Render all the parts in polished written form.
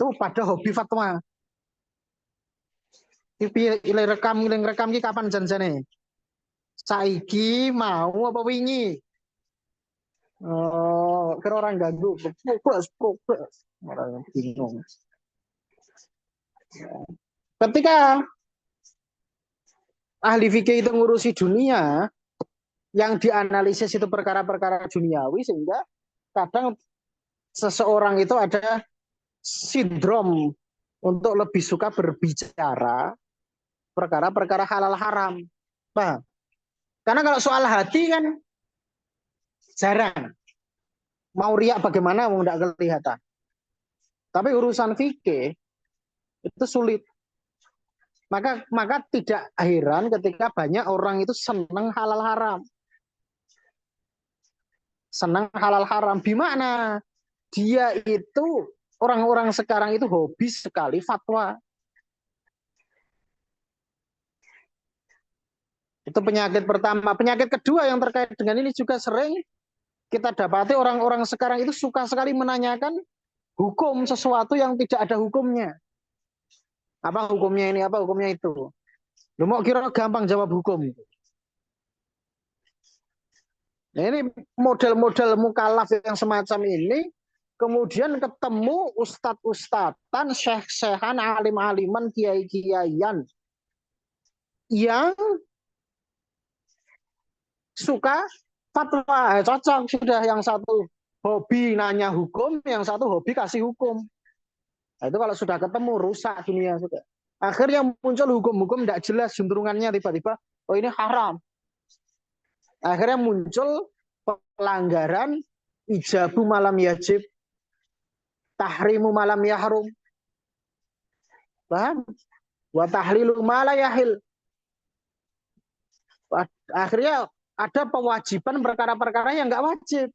itu pada hobi fatwa. Ini rekam ki kapan janjane? Saiki mau apa wingi? Oh, kira orang ganggu. Fokus. Orang bingung. Ketika ahli fikih itu ngurusi dunia, yang dianalisis itu perkara-perkara duniawi, sehingga kadang seseorang itu ada sindrom untuk lebih suka berbicara perkara-perkara halal haram. Paham? Karena kalau soal hati kan jarang. Mau riak bagaimana mau tidak kelihatan. Tapi urusan fikih itu sulit. Maka tidak heran ketika banyak orang itu senang halal haram. Senang halal haram. Gimana? Dia itu orang-orang sekarang itu hobi sekali fatwa. Itu penyakit pertama. Penyakit kedua yang terkait dengan ini juga sering kita dapati orang-orang sekarang itu suka sekali menanyakan hukum sesuatu yang tidak ada hukumnya. Apa hukumnya ini, apa hukumnya itu. Lu mau kira gampang jawab hukum. Nah, ini model-model mukalaf yang semacam ini, kemudian ketemu ustadz-ustadzan, syekh-syekhan, alim-aliman, kiai-kiaian yang suka fatwa. Cocok sudah, yang satu hobi nanya hukum, yang satu hobi kasih hukum. Nah, itu kalau sudah ketemu rusak dunia sudah. Akhirnya muncul hukum-hukum tidak jelas juntrungannya, tiba-tiba oh ini haram. Akhirnya muncul pelanggaran ijabu malam yajib, tahrimu malam yahrum. Paham? Wa tahlilu mala yahil. Akhirnya ada pewajiban perkara-perkara yang nggak wajib.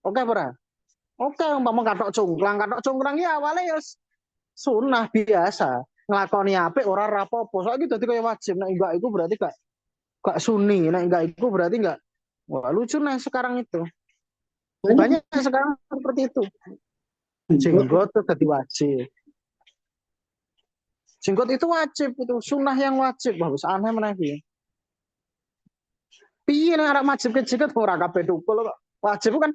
Oke, Bro. Oke, umpama katok cungklang ya awalnya ya sunnah biasa. Ngelakoni apik ora rapopo. Soalnya gitu dadi kaya wajib. Nek enggak itu berarti gak sunni. Nek enggak itu berarti enggak. Wah, lucu nih sekarang itu. Banyak sekarang seperti itu. Jenggot itu jadi wajib. Jenggot itu wajib, itu sunnah yang wajib. Bagus, aneh meneh. Piye nek arek wajib ke jenggot ora kabeh tukul kok. Wajib kan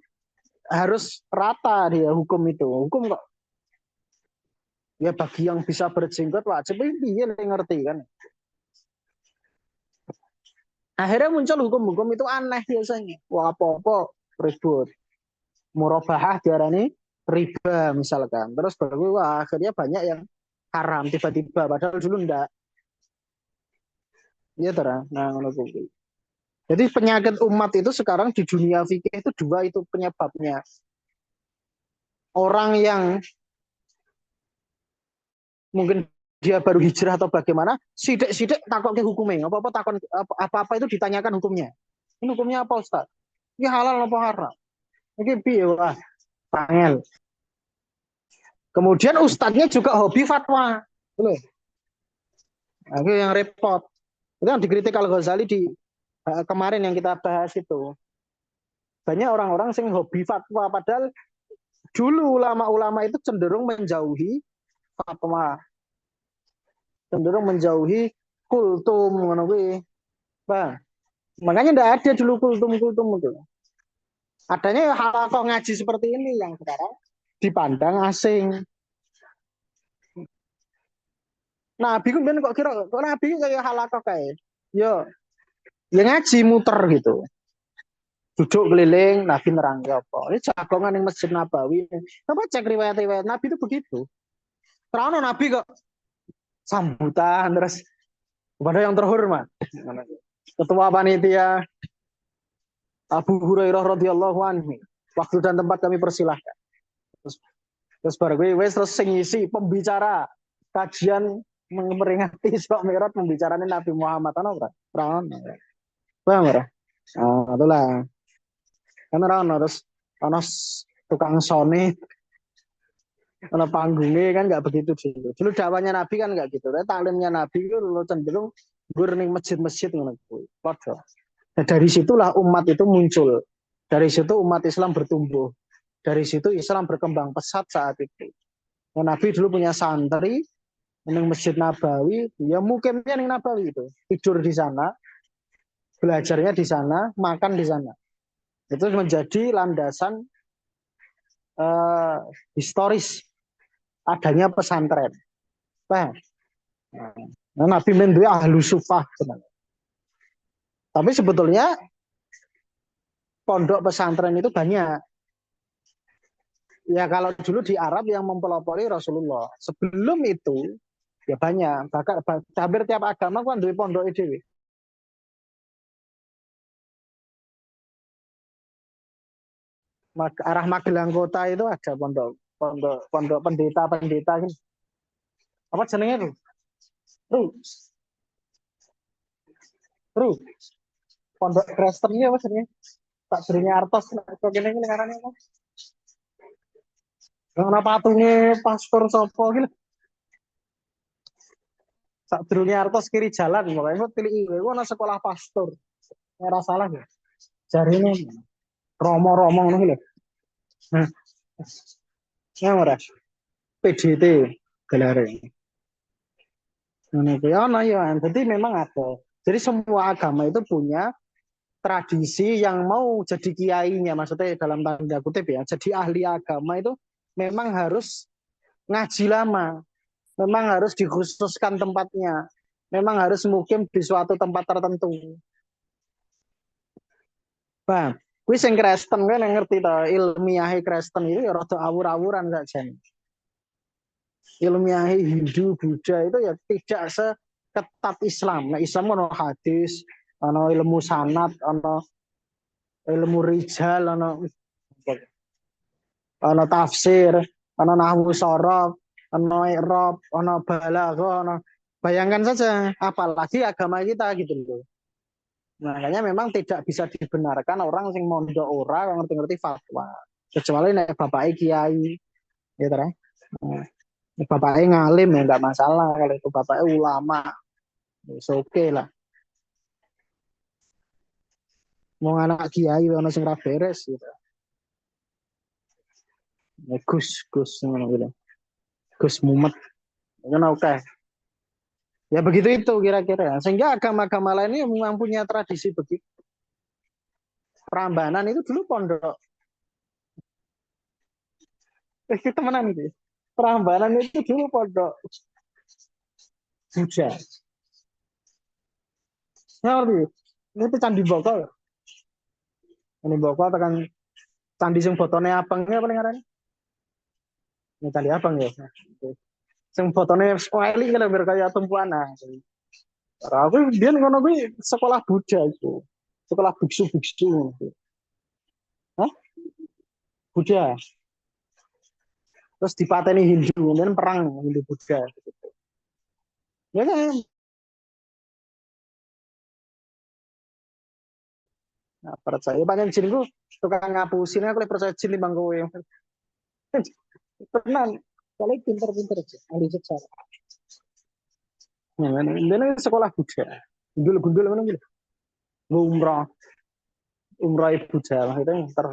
harus rata dia hukum itu. Hukum kok ya bagi yang bisa berjenggot wajib piye ngerti kan. Akhirnya muncul hukum-hukum itu aneh biasanya. Wah, apa-apa ribut. Murabahah diarani riba misalkan. Terus baru wah, akhirnya banyak yang haram tiba-tiba padahal dulu enggak. Iya terang. Nah, jadi penyakit umat itu sekarang di dunia fikih itu dua itu penyebabnya. Orang yang mungkin dia baru hijrah atau bagaimana, sidik-sidik takut ke hukumnya, apa-apa itu ditanyakan hukumnya. Ini hukumnya apa Ustaz? Ini halal apa haram? Ini piye wah, tangel. Kemudian ustadznya juga hobi fatwa. Nah, itu yang repot. Itu yang dikritik Al-Ghazali di kemarin yang kita bahas itu. Banyak orang-orang yang hobi fatwa, padahal dulu ulama-ulama itu cenderung menjauhi fatwa. Cenderung menjauhi kultum. Makanya tidak ada dulu kultum-kultum itu. Adanya hal kok ngaji seperti ini yang sekarang dipandang asing. Nabi kan kok kira kok Nabi kayak halakah kayak yo ya ngaji muter gitu, duduk keliling Nabi nerang apa ini jagongan yang Masjid Nabawi. Coba cek riwayat-riwayat Nabi itu begitu. Terus Nabi kok sambutan terus kepada yang terhormat ketua panitia Abu Hurairah radhiyallahu anhu, waktu dan tempat kami persilahkan. Terus baru gue terus ngisi pembicara kajian memperingati Isra Mi'raj pembicaraan Nabi Muhammad paham ora? Itulah kan terus tukang sone ana panggungnya kan nggak begitu dulu dakwanya Nabi kan nggak gitu. Taklimnya Nabi itu cenderung gur ning masjid-masjid ngono kuwi. Dari situlah umat itu muncul. Dari situ umat Islam bertumbuh. Dari situ Islam berkembang pesat saat itu. Nabi dulu punya santri di Masjid Nabawi, ya mukimnya di Nabawi itu, tidur di sana, belajarnya di sana, makan di sana. Itu menjadi landasan eh, historis adanya pesantren. Nah, Nabi mendua ahlu sufah sebenarnya. Tapi sebetulnya pondok pesantren itu banyak. Ya kalau dulu di Arab yang mempelopori Rasulullah. Sebelum itu ya banyak. Bahkan hampir tiap agama kan duwe pondok itu. Arah Magelang Kota itu ada pondok pondok pondok pendeta gitu. Apa jenenge tuh? Ru, Ru. Pondok Kristen ya apa jenenge? Tak jenenge Artos kok kene iki ngarane apa? Ono patunge pastor sapa gitu. Sak durunge Artos kiri jalan pokoknya kok tilik iku ono sekolah pastor. Ora salah ya. Jarine Romo-romo ngono lho. Nah, ya ora. PDT gelare. Ngono kuwi ono ya. Jadi memang ada. Jadi semua agama itu punya tradisi yang mau jadi kiainya, maksudnya dalam tanda kutip ya, jadi ahli agama itu memang harus ngaji lama, memang harus dikhususkan tempatnya, memang harus mukim di suatu tempat tertentu. Bang, kuwi sing Kristen kan yang ngerti to, ilmiah Kristen itu ya rada awur-awuran saja. Ilmiah Hindu, Buddha itu ya tidak seketat Islam. Nah, Islam ono hadis, ono ilmu sanad, ono ilmu rijal, ono tafsir, ono nahwu sorof, ono i'rab, ono balaghah, ono bayangkan saja, apalagi agama kita gitu loh. Makanya memang tidak bisa dibenarkan orang sing mondok ora ngerti-ngerti fatwa. Kecuali nek bapaknya kiai, gitu kan. Nek bapaknya ngalim ya nggak masalah kalau itu bapaknya ulama, it's okay lah. Mau anak kiai ono sing ra beres gitu. Ya, Gus ngono gitu. Gus Mumet. Kan oke. Ya begitu itu kira-kira. Sehingga agama-agama lain ini memang punya tradisi begitu. Prambanan itu dulu pondok. Kita temenan gitu. Prambanan itu dulu pondok Buddha. Ngerti? Itu Candi Bokol. Candi Bokol tekan candi sing botone abangnya apa ngaran? Ini candi abang ya. Sing botone spoiling kan biar kayak tumpuan. Nah, aku dia ngono kuwi sekolah Buddha itu. Sekolah biksu-biksu. Hah? Buddha. Terus dipateni Hindu, dan perang Hindu Buddha. Ya kan? Nah, percaya banyak jinku tukang ngapusin aku lebih percaya jin bang kowe. Tenan. Kali pinter-pinter aja, ahli sejarah. Nah, ini sekolah Buddha. Gundul-gundul mana gitu. Umrah, umrah Buddha maksudnya ter.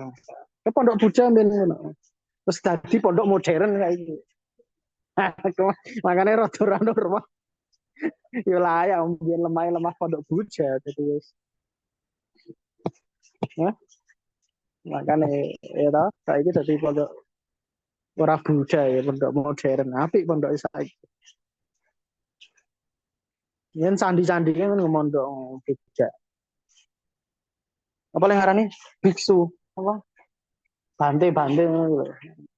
Ke pondok Buddha ben terus tadi pondok modern kayak gitu. Makanya rada normal. Ya layak biar lemah pondok Buddha gitu wis. Ya, makanya ya tau, saiki dadi pondok ora Buddha ya pondok modern. Apik pondok saiki. Yen candi-candi kan ngomondok Buddha. Apa yang ngarani biksu apa bante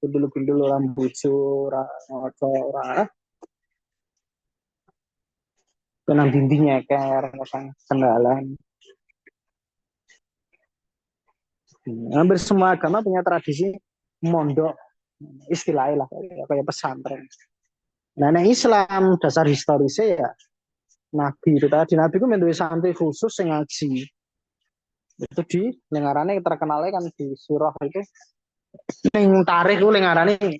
gundul-gundul orang bucu ngoco ora kenang dinding nyeker pasang sendalen. Hampir semua agama punya tradisi mondok istilahnya lah kayak pesantren. Nah, nah Islam dasar historisnya ya Nabi itu tadi Nabi itu menduwe santri khusus yang ngaji itu di lengarannya terkenalnya kan di surah itu yang tarik itu lengarannya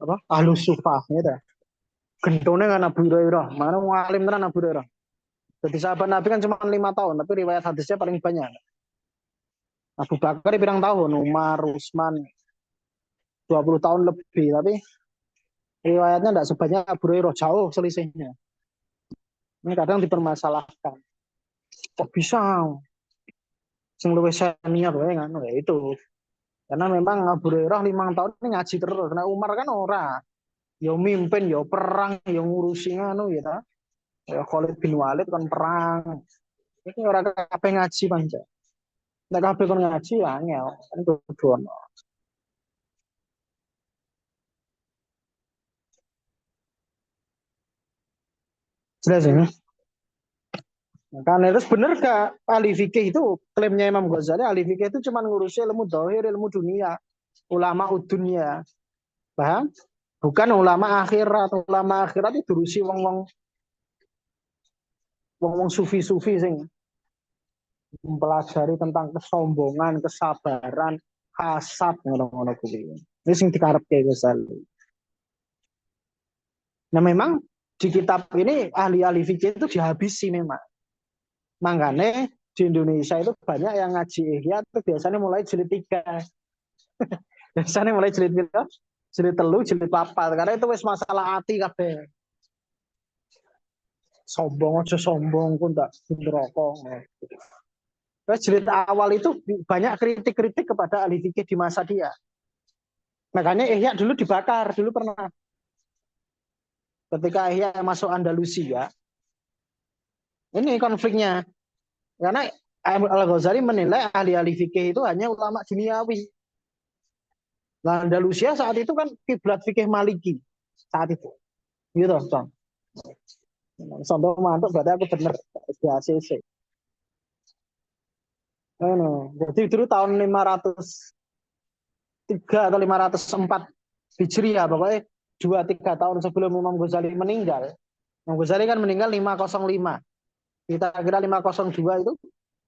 apa ahlus sufah gitu. Gentone kan Abu Hurairah. Mana ngalim tenan Abu Hurairah. Jadi sahabat Nabi kan cuma 5 tahun, tapi riwayat hadisnya paling banyak. Abu Bakar pirang tahun, Umar, Utsman 20 tahun lebih, tapi Riwayatnya tidak sebanyak Abu Hurairah, jauh selisihnya. Ini kadang dipermasalahkan. Kok bisa sing luwih senior wae ngono ya itu. Karena memang Abu Hurairah 5 tahun ini ngaji terus. Nah Umar kan ora. Ya mimpin, ya perang, ya ngurusi ngono ya ta. Ya Khalid bin Walid kan perang. Ini orang kabeh ngaji pancen. Nek kabeh kon ngaji ya angel. Kan kudu ono. Jelas ini. Kan terus bener gak ahli fikih itu klaimnya Imam Ghazali ahli fikih itu cuma ngurusi ilmu dohir, ilmu dunia, ulama dunia, paham? Bukan ulama akhirat, ulama akhirat itu diurusi wong sufi-sufi sing mempelajari tentang kesombongan, kesabaran, hasad ngono-ngono kuwi. Ini sing dikarepke Ghazali. Nah memang di kitab ini ahli-ahli fikih itu dihabisi memang. Makanya di Indonesia itu banyak yang ngaji ihya itu biasanya mulai jilid 3. Biasanya mulai jilid pira? Jilid 3, jilid 4. Karena itu wis masalah hati kabeh. Sombong aja sombong ku ndak neraka. Terus jilid awal itu banyak kritik-kritik kepada ahli fikih di masa dia. Makanya ihya dulu dibakar, dulu pernah. Ketika ihya masuk Andalusia, ini konfliknya. Karena Al-Ghazali menilai ahli-ahli fikih itu hanya ulama duniawi. Nah, Andalusia saat itu kan kiblat fikih Maliki saat itu. Gitu, Tom. Sampai mantuk berarti aku bener di ACC. Jadi dulu tahun 503 atau 504 Hijriah, pokoknya 2-3 tahun sebelum Imam Ghazali meninggal. Imam Ghazali kan meninggal 505. Kita kira 502 itu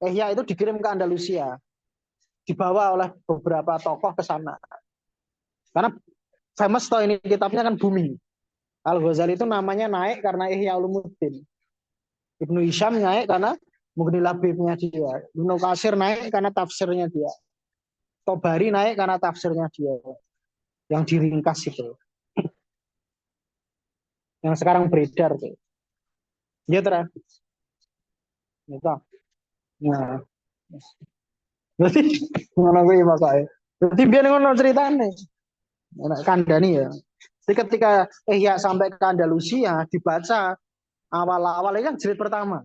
Ihya itu dikirim ke Andalusia. Dibawa oleh beberapa tokoh ke sana. Karena famous toh ini kitabnya kan booming. Al-Ghazali itu namanya naik karena Ihya Ulumuddin. Ibnu Hisham naik karena Mughni Labibnya dia. Ibnu Katsir naik karena tafsirnya dia. Tobari naik karena tafsirnya dia. Yang diringkas itu. Yang sekarang beredar tuh. Iya terus. Gitu. Nah, berarti ngono kuwi masae. Berarti biar ngono ceritane. Nek kandhani ya. Jadi ketika Ihya sampai ke Andalusia dibaca awal-awal ini kan jilid pertama.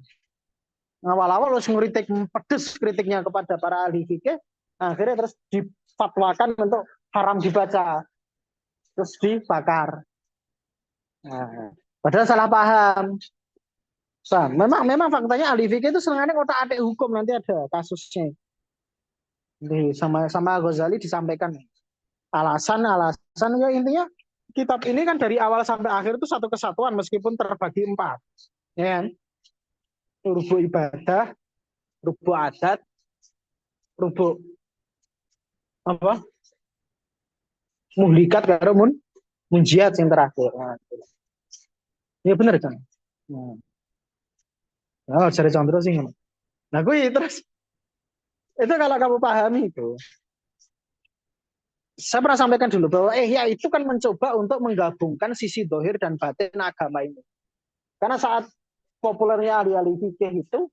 Awal-awal harus ngeritik pedes kritiknya kepada para ahli fikih, akhirnya terus difatwakan untuk haram dibaca, terus dibakar. Nah, padahal salah paham. Memang memang faktanya ahli fikih itu sengaja otak-atik hukum nanti ada kasusnya. Sama sama Ghazali disampaikan alasan ya intinya kitab ini kan dari awal sampai akhir itu satu kesatuan meskipun terbagi 4, ya kan? Rubu ibadah, rubu adat, rubu apa? Muhlikat karo munjiat yang terakhir. Nah, ya bener kan? Nah, oh, cari contoh sih. Nah, gue terus itu kalau kamu pahami itu, saya pernah sampaikan dulu bahwa ya itu kan mencoba untuk menggabungkan sisi dohir dan batin agama ini. Karena saat populernya ahli-ahli fikih itu,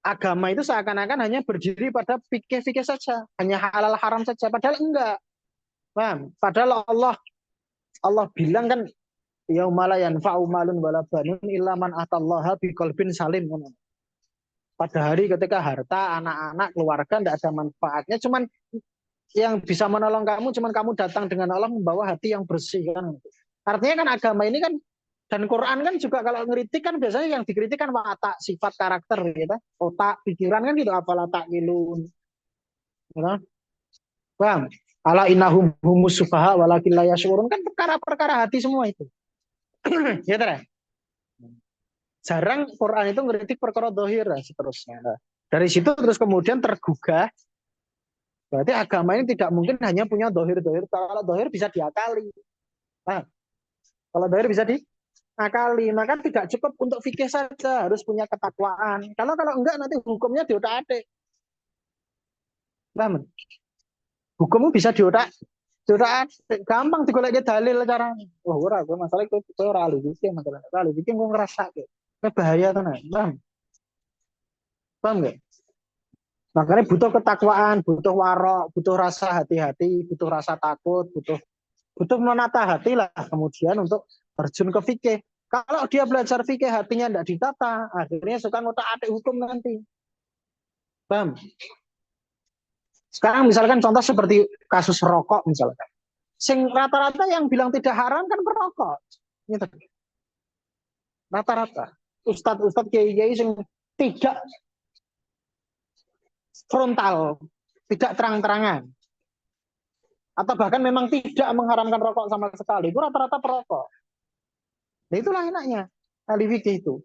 agama itu seakan-akan hanya berdiri pada fikih-fikih saja, hanya halal haram saja. Padahal enggak, paham? Padahal Allah bilang kan, yaumala yanfa'u malun wala banun illa man atallaha biqalbin salim. Pada hari ketika harta, anak-anak, keluarga tidak ada manfaatnya, cuman yang bisa menolong kamu cuman kamu datang dengan Allah membawa hati yang bersih kan. Artinya kan agama ini kan dan Quran kan juga kalau ngeritik kan biasanya yang dikritik kan watak, sifat, karakter gitu. Otak, pikiran kan gitu apalah takilun. Ya. Paham? Ala innahum humus sufaha walakin la yashurun kan perkara-perkara hati semua itu. Ya terus. Jarang Quran itu ngeritik perkara dohir dan seterusnya. Nah, dari situ terus kemudian tergugah. Berarti agama ini tidak mungkin hanya punya dohir-dohir. Kalau dohir bisa diakali. Nah, kalau dohir bisa diakali, maka tidak cukup untuk fikih saja. Harus punya ketakwaan. Kalau enggak nanti hukumnya diotak-atik. Paham? Hukummu bisa diotak. Sudah gampang digoleki dalil carane. Wah, ora gue masalah itu ora ahli fikih masalah. Ahli fikih gue ngrasake. Ini bahaya tenan. Paham? Paham gak? Makanya butuh ketakwaan, butuh warok, butuh rasa hati-hati, butuh rasa takut, butuh butuh menata hati lah kemudian untuk terjun ke fikih. Kalau dia belajar fikih hatinya tidak ditata, akhirnya suka ngotak-atik hukum nanti. Paham? Sekarang misalkan contoh seperti kasus rokok misalkan. Sing rata-rata yang bilang tidak haram kan perokok. Gitu. Rata-rata. Ustadz-ustadz kiai-kiai sing tidak frontal, tidak terang-terangan. Atau bahkan memang tidak mengharamkan rokok sama sekali. Itu rata-rata perokok. Nah, itulah enaknya ahli fikih itu.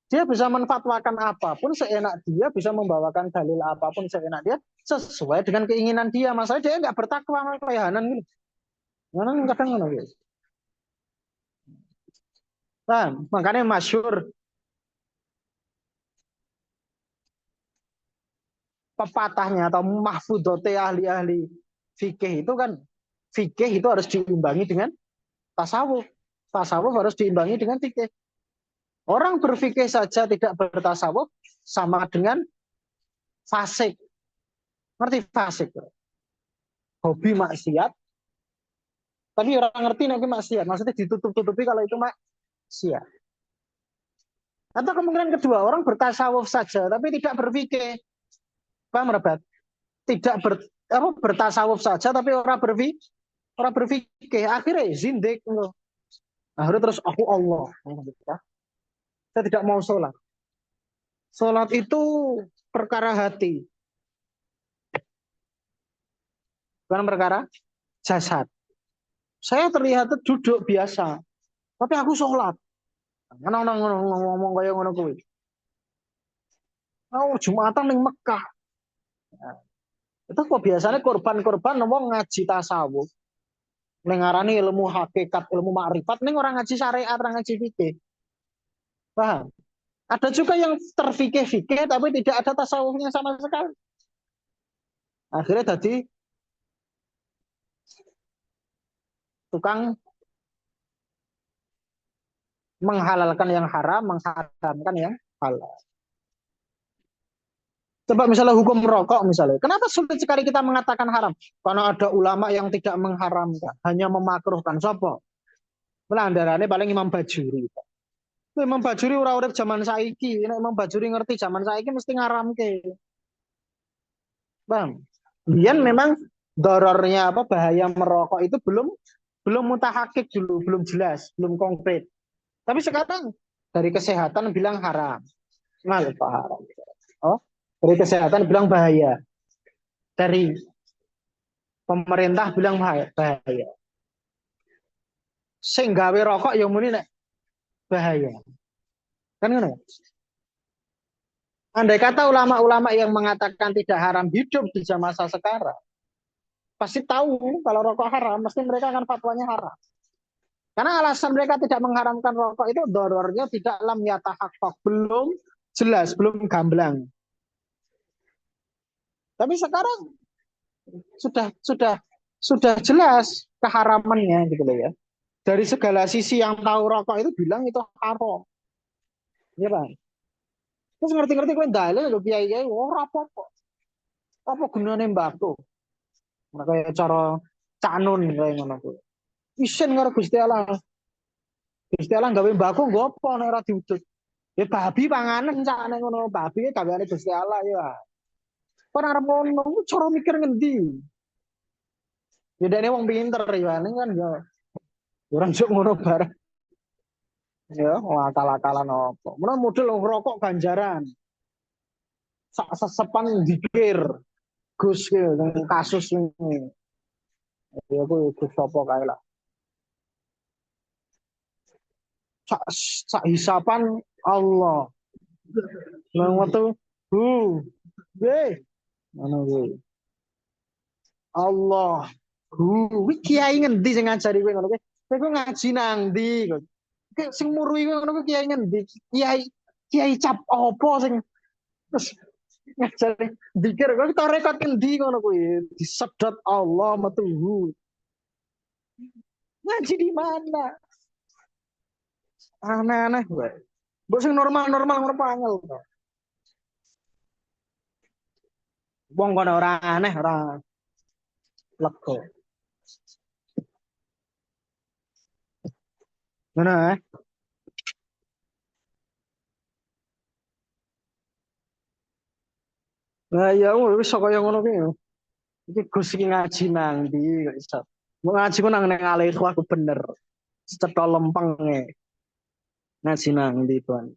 Dia bisa menfatwakan apapun seenak dia, bisa membawakan dalil apapun seenak dia, sesuai dengan keinginan dia. Masalahnya dia nggak bertakwa kayak Hanan gitu. Hanan kadang ngono gitu. Nah, makanya masyhur pepatahnya atau mahfudote ahli-ahli fikih itu kan, fikih itu harus diimbangi dengan tasawuf. Tasawuf harus diimbangi dengan fikih. Orang berfikih saja tidak bertasawuf sama dengan fasik. Ngerti fasik? Hobi maksiat, tapi orang ngerti nanti maksiat. Maksudnya ditutup-tutupi kalau itu maksiat. Atau kemungkinan kedua, orang bertasawuf saja tapi tidak berfikih. Paham, Rabat? Tidak bertasawuf saja tapi orang berfikih. Akhirnya zindik. Akhirnya terus aku Allah. Saya tidak mau sholat. Sholat itu perkara hati, bukan perkara jasad. Saya terlihat duduk biasa, tapi aku sholat. Ngomong kayak ngono kuwi. Oh, Jumatan ning Mekah. Nah, itu kok biasanya korban-korban ngomong ngaji tasawuf. Ning ngarani ilmu hakikat, ilmu makrifat, ning orang ngaji syariat, orang ngaji fikih. Paham? Ada juga yang terfikih-fikih tapi tidak ada tasawufnya sama sekali. Akhirnya tadi tukang menghalalkan yang haram, mengharamkan yang halal. Coba misalnya hukum rokok misalnya. Kenapa sulit sekali kita mengatakan haram? Karena ada ulama yang tidak mengharamkan, hanya memakruhkan. Sopo? Melandarannya paling Imam Bajuri. Imam Bajuri ora urip zaman saiki. Nek Imam Bajuri ngerti zaman saiki mesti ngaramke. Bang. Biar memang dorornya apa bahaya merokok itu belum mutahakik dulu, belum jelas, belum konkret. Tapi sekarang dari kesehatan bilang haram. Nah, lupa haram. Oh, dari kesehatan bilang bahaya. Dari pemerintah bilang bahaya. Sing gawe rokok yang muni nek bahaya. Kan ngono. Andai kata ulama-ulama yang mengatakan tidak haram hidup di masa sekarang, pasti tahu kalau rokok haram, mesti mereka akan fatwanya haram. Karena alasan mereka tidak mengharamkan rokok itu dorornya tidak lam yatahaqqaq, belum jelas, belum gamblang. Tapi sekarang sudah jelas keharamannya gitu loh ya. Dari segala sisi yang tahu rokok itu bilang itu haram. Ya, Bang. Terus ngerti-ngerti kowe dalil lho kiai-kiai ora apa-apa. Apa gunane mbako? Nah, kayak cara canun kayak ngono kuwi. Isen karo Gusti Allah. Gusti Allah gawe mbako nggo apa nek ora diwujud. Ya babi panganan cakne ngono. Babi gaweane Gusti Allah ya. Ora arep ngono, cara mikir ngendi? Ya dene wong pinter ya ning kan ya. Orang juk ngono bareng. Ya, akal-akalan apa. Mana model rokok ganjaran. Sak sesepan dikir. Gus kasus ini. Ya aku Gus sapa kae lah. Sak, sak hisapan Allah. Nang metu be. Ngono kuwi. Allah. Kuwi kiai ngendi sing ngajari kowe ngono kuwi? Kowe ngaji nang ndi? Sing murui kowe ngono kuwi kiai ngendi? Kiai kiai cap apa sing terus ngajari dikir kowe kita rekod ngendi ngono kuwi? Disedot Allah metu. Ngaji di mana? Aneh-aneh gue. Mbok sing normal-normal ngono angel. Wong kono ora aneh, ora lega. Ngono ya. Nah, ya wis kaya ngono ki. Iki Gus iki ngaji nang ndi kok iso. Mau ngaji ku nang nang alih aku bener. Cetha lempeng e. Ngaji nang ndi, Tuan.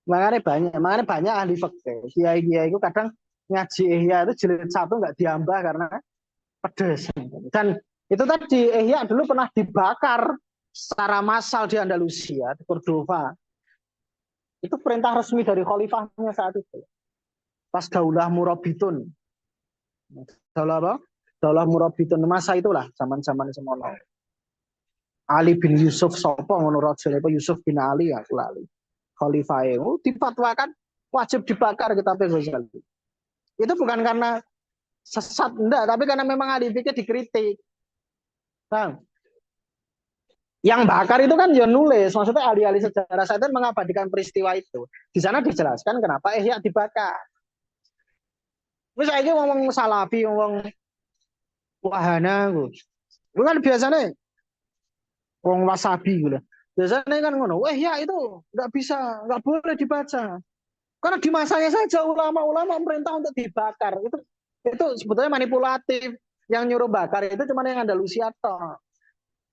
Makanya banyak ahli fikih. Kiai-kiai itu kadang ngaji ihya itu jilid satu nggak diambah karena pedes. Dan itu tadi ihya dulu pernah dibakar secara massal di Andalusia, di Cordova. Itu perintah resmi dari khalifahnya saat itu. Pas Daulah Murabitun. Daulah apa? Daulah Murabitun masa itulah zaman-zaman semono. Ali bin Yusuf Sopo ngono raja Yusuf bin Ali ya lali. Khalifah itu dipatwakan wajib dibakar kitab Ghazali. Itu bukan karena sesat enggak, tapi karena memang ahli fikih dikritik. Nah, yang bakar itu kan ya nulis, maksudnya ahli-ahli sejarah saya mengabadikan peristiwa itu. Di sana dijelaskan kenapa Ihya dibakar. Terus saya ngomong Salafi, ngomong Wahana, gue kan biasanya ngomong Wasabi gitu. Biasanya kan ngono, Ihya itu nggak bisa, nggak boleh dibaca. Karena di masanya saja ulama-ulama perintah untuk dibakar. Itu sebetulnya manipulatif. Yang nyuruh bakar itu cuma yang Andalusia toh.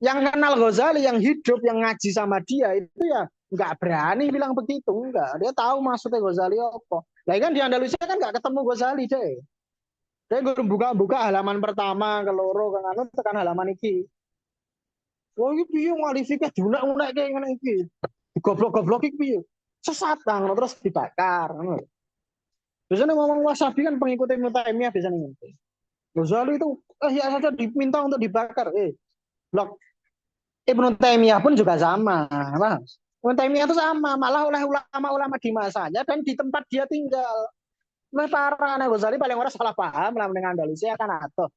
Yang kenal Ghazali, yang hidup, yang ngaji sama dia itu ya nggak berani bilang begitu, enggak. Dia tahu maksudnya Ghazali apa. Nah kan di Andalusia kan nggak ketemu Ghazali deh. Dia gue buka-buka halaman pertama ke loro kan tekan halaman iki. Oh iki piye ngalifikah diunak-unak kayak ngene iki. Goblok-goblok iki piye. Sesat bang, terus dibakar. Biasanya ngomong Wasabi kan pengikut Ibnu Taimiyah biasanya gitu. Ghazali itu ya saja diminta untuk dibakar. Blok Ibnu Taimiyah pun juga sama, Mas. Ibnu Taimiyah itu sama, malah oleh ulama-ulama di masanya dan di tempat dia tinggal. Nah, para anak Ghazali paling orang salah paham lah dengan Andalusia kan atau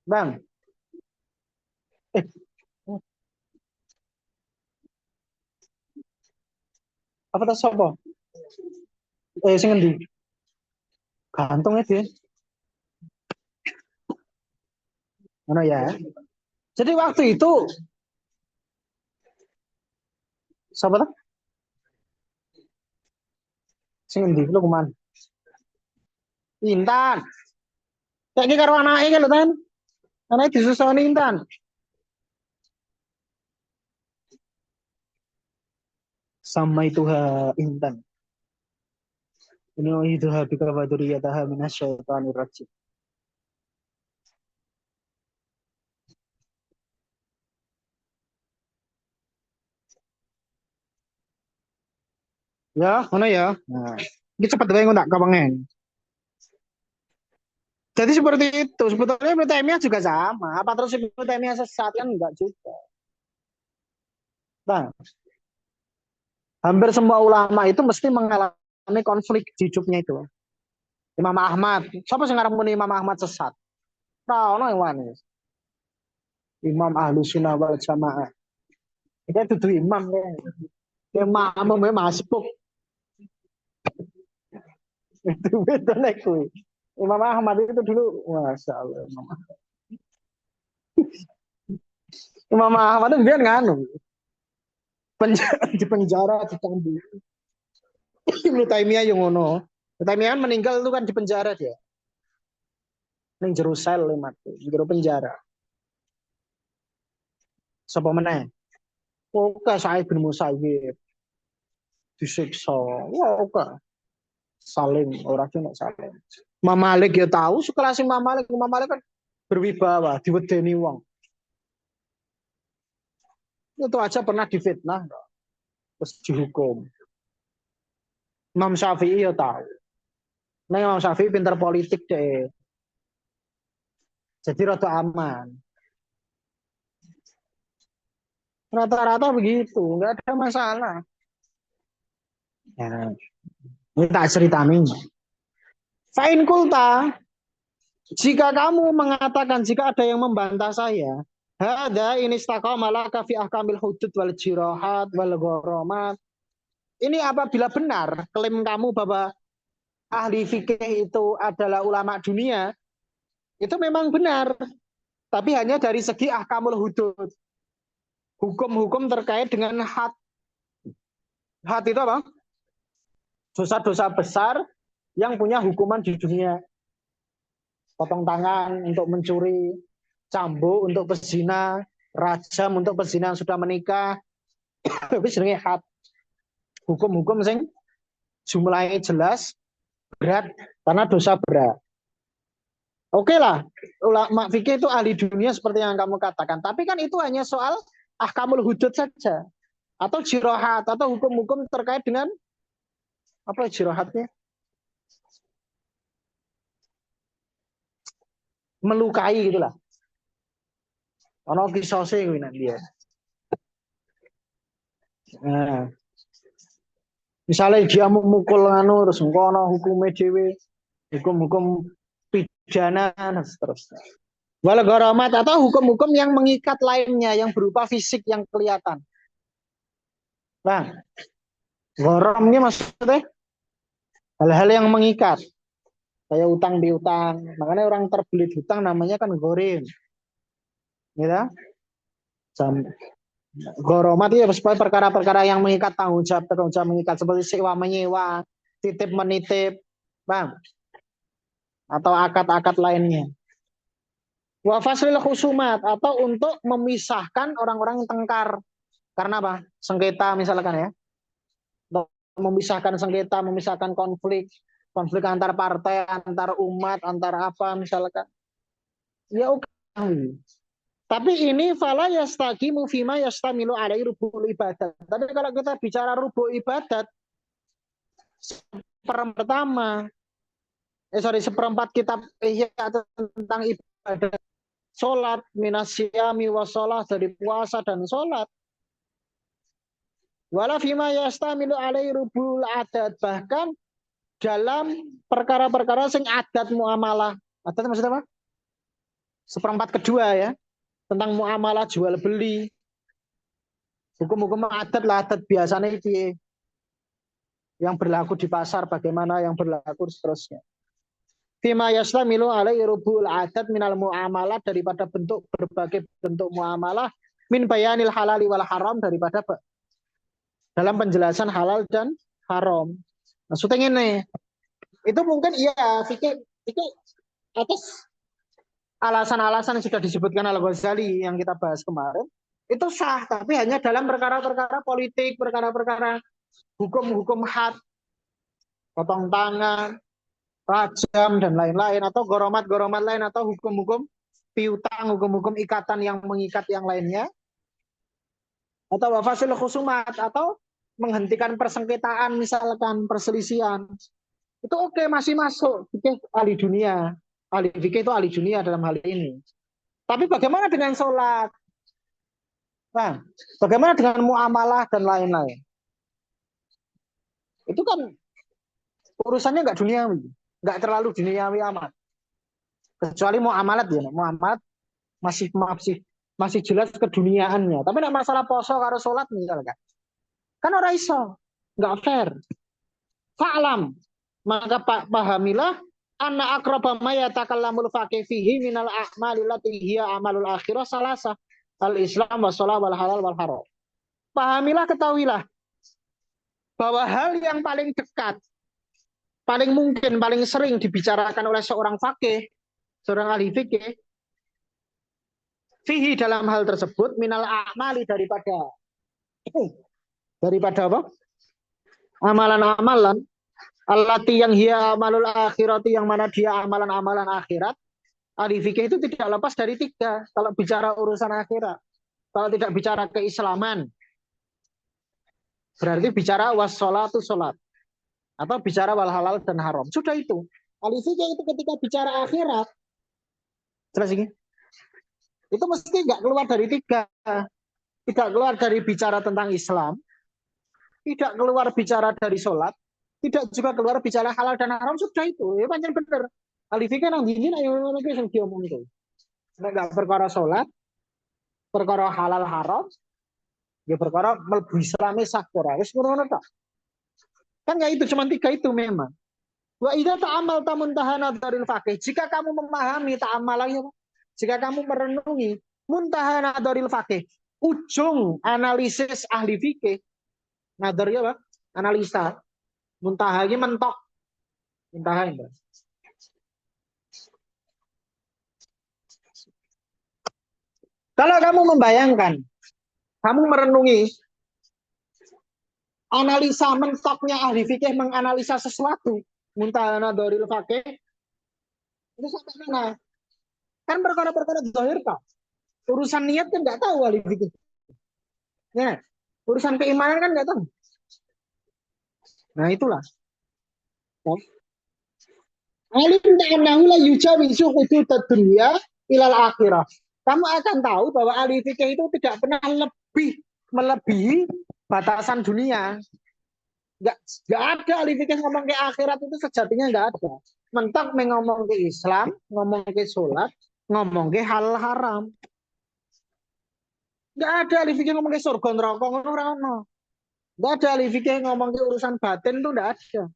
Bang. Eh, apa tas sopo? Sing endi? Gantung ya dia. Mana ya? Jadi waktu itu siapa tuh? Sing endi? Lu kemana? Intan. Kayak gini karo anake kan lho, Tan. Anake disusoni Intan. Sama itu Intan. Ini itu bika baduriyataha minasyaitonir rajim. Ya, mana ya? Nah, ini cepat banget tak kepengen. Jadi seperti itu. Sebetulnya Ibnu Taimiyah juga sama. Apa terus Ibnu Taimiyah sesat kan enggak juga. Nah, hampir semua ulama itu mesti mengalami konflik di hidupnya itu. Imam Ahmad, siapa sih ngarang Imam Ahmad sesat? Tahu no yang wanis. Imam Ahlu Sunnah wal Jamaah. Itu tuh imam ya. Imam memang masuk. Itu beda nek Imam Ahmad itu dulu, masya Allah. Imam Ahmad itu biar nganu, di penjara di Tambu. Ibnu Taimiyah yang ngono. Ibnu Taimiyah kan meninggal itu kan di penjara dia. Ning Jerusalem mati, di penjara. Sapa meneh? Oke, Sa'id bin Musayyib disiksa. Wah, oke. Salim, orang cuma salim. Imam Malik ya tahu, sekelas Imam Malik kan berwibawa, diwedeni wong. Itu aja pernah difitnah, terus dihukum. Imam Syafi'i ya tahu. Nah, Imam Syafi'i pintar politik deh. Jadi rada aman. Rata-rata begitu, nggak ada masalah. Ya, ini tak ceritamin. Fa'in kulta, jika kamu mengatakan, jika ada yang membantah saya, Hada ini istaqama laka fi ahkamil hudud wal jirahat wal gharamat. Ini apabila benar klaim kamu bahwa ahli fikih itu adalah ulama dunia, itu memang benar. Tapi hanya dari segi ahkamul hudud. Hukum-hukum terkait dengan had. Had itu apa? Dosa-dosa besar yang punya hukuman di dunia. Potong tangan untuk mencuri, cambuk untuk pezina, rajam untuk pezina yang sudah menikah. Tapi jenenge had. Hukum-hukum sing jumlahnya jelas, berat karena dosa berat. Oke lah, ulama fikih itu ahli dunia seperti yang kamu katakan. Tapi kan itu hanya soal ahkamul hudud saja. Atau jirohat, atau hukum-hukum terkait dengan apa jirohatnya? Melukai gitulah. Ono kisose kuwi nanti ya. Nah, misalnya dia memukul anu terus engko ono hukume dhewe, hukum-hukum pidana dan seterusnya. Wal gharamat atau hukum-hukum yang mengikat lainnya yang berupa fisik yang kelihatan. Nah, gharamnya maksudnya hal-hal yang mengikat kayak utang piutang. Makanya orang terbelit hutang namanya kan gorim. Gitu. Goromat ya supaya perkara-perkara yang mengikat tanggung jawab mengikat seperti sewa menyewa, titip menitip, bang, atau akad-akad lainnya. Wa faslil khusumat atau untuk memisahkan orang-orang yang tengkar. Karena apa? Sengketa misalkan ya. Untuk memisahkan sengketa, memisahkan konflik, konflik antar partai, antar umat, antar apa misalkan. Ya oke. Tapi ini fala yastaqimu fima yastamilu alaihi rubul ibadat. Tapi kalau kita bicara rubul ibadat pertama, seperempat kitab Ihya tentang ibadat sholat minasyami wasolah dari puasa dan sholat. Wala fima yastamilu alaihi rubul adat, bahkan dalam perkara-perkara sing adat muamalah. Adat maksudnya apa? Seperempat kedua ya, tentang muamalah jual beli. Hukum-hukum adat lah, adat biasanya itu yang berlaku di pasar, bagaimana yang berlaku seterusnya. Fima yastamilu alaihi rubul adat minal muamalah, daripada bentuk berbagai bentuk muamalah, min bayanil halali wal haram, daripada dalam penjelasan halal dan haram. Maksudnya ini, itu mungkin iya fikih itu atas alasan-alasan yang sudah disebutkan Al-Ghazali yang kita bahas kemarin, itu sah, tapi hanya dalam perkara-perkara politik, perkara-perkara hukum-hukum had, potong tangan, rajam, dan lain-lain, atau goromat-goromat lain, atau hukum-hukum piutang, hukum-hukum ikatan yang mengikat yang lainnya, atau wafasil khusumat, atau menghentikan persengketaan, misalkan perselisihan, itu oke, masih masuk fikih ahli dunia. Ahli fikih itu ahli dunia dalam hal ini. Tapi bagaimana dengan sholat? Nah, bagaimana dengan muamalah dan lain-lain? Itu kan urusannya nggak duniawi, nggak terlalu duniawi amat. Kecuali muamalat ya, muamalat masih jelas keduniaannya. Tapi nak masalah poso karo sholat misalkan, kan orang iso, nggak fair. Fa'lam, maka pahamilah anna akraba ma yatakallamul faqih fihi minal a'malil lati hiya amalul akhirah salasa al-islam wa shalah wal halal wal haram. Pahamilah, ketahuilah bahwa hal yang paling dekat, paling mungkin, paling sering dibicarakan oleh seorang fakih, seorang ahli fikih, fihi dalam hal tersebut minal a'mali daripada apa? Amalan-amalan allati yang hiya amalul akhirati, yang mana dia amalan-amalan akhirat. Ahli fikih itu tidak lepas dari tiga kalau bicara urusan akhirat. Kalau tidak bicara keislaman, berarti bicara wassolatu sholat, atau bicara wal halal dan haram. Sudah itu. Ahli fikih itu ketika bicara akhirat, jelas ini, itu mesti nggak keluar dari tiga. Tidak keluar dari bicara tentang Islam, tidak keluar bicara dari sholat, tidak juga keluar bicara halal dan haram. Sudah itu, ya panjang bener. Ahli fikih nang dingin ayo ngono ki sing diomong itu. Nek enggak perkara sholat, perkara halal haram, ya perkara mlebu Islame sah ora. Wis ngono tok. Kan ya itu cuma tiga itu memang. Wa idza ta'amal tamuntahana daril faqih. Jika kamu memahami ta'amalannya, jika kamu merenungi muntahana daril faqih, ujung analisis ahli fikih, nadar ya Pak, analisa. Muntaha ini mentok. Muntaha ini. Kalau kamu membayangkan, kamu merenungi analisa mentoknya ahli fikih menganalisa sesuatu, muntahana daril faqih, itu sampai mana? Kan perkara-perkara zahir kok. Urusan niat kan nggak tahu ahli fikih. Ya, urusan keimanan kan nggak tahu. Nah itulah. Alim ta'annahu la yujawizu hudud dunia ilal akhirah. Kamu akan tahu bahwa ahli fikih itu tidak pernah melebihi batasan dunia. Nggak ada ahli fikih ngomong ke akhirat itu sejatinya nggak ada. Mentok ngomong ke Islam, ngomong ke sholat, ngomong ke hal haram. Nggak ada ahli fikih ngomong ke surga neraka ngono. Nggak ada ahli fikih ngomong ke urusan batin itu nggak ada.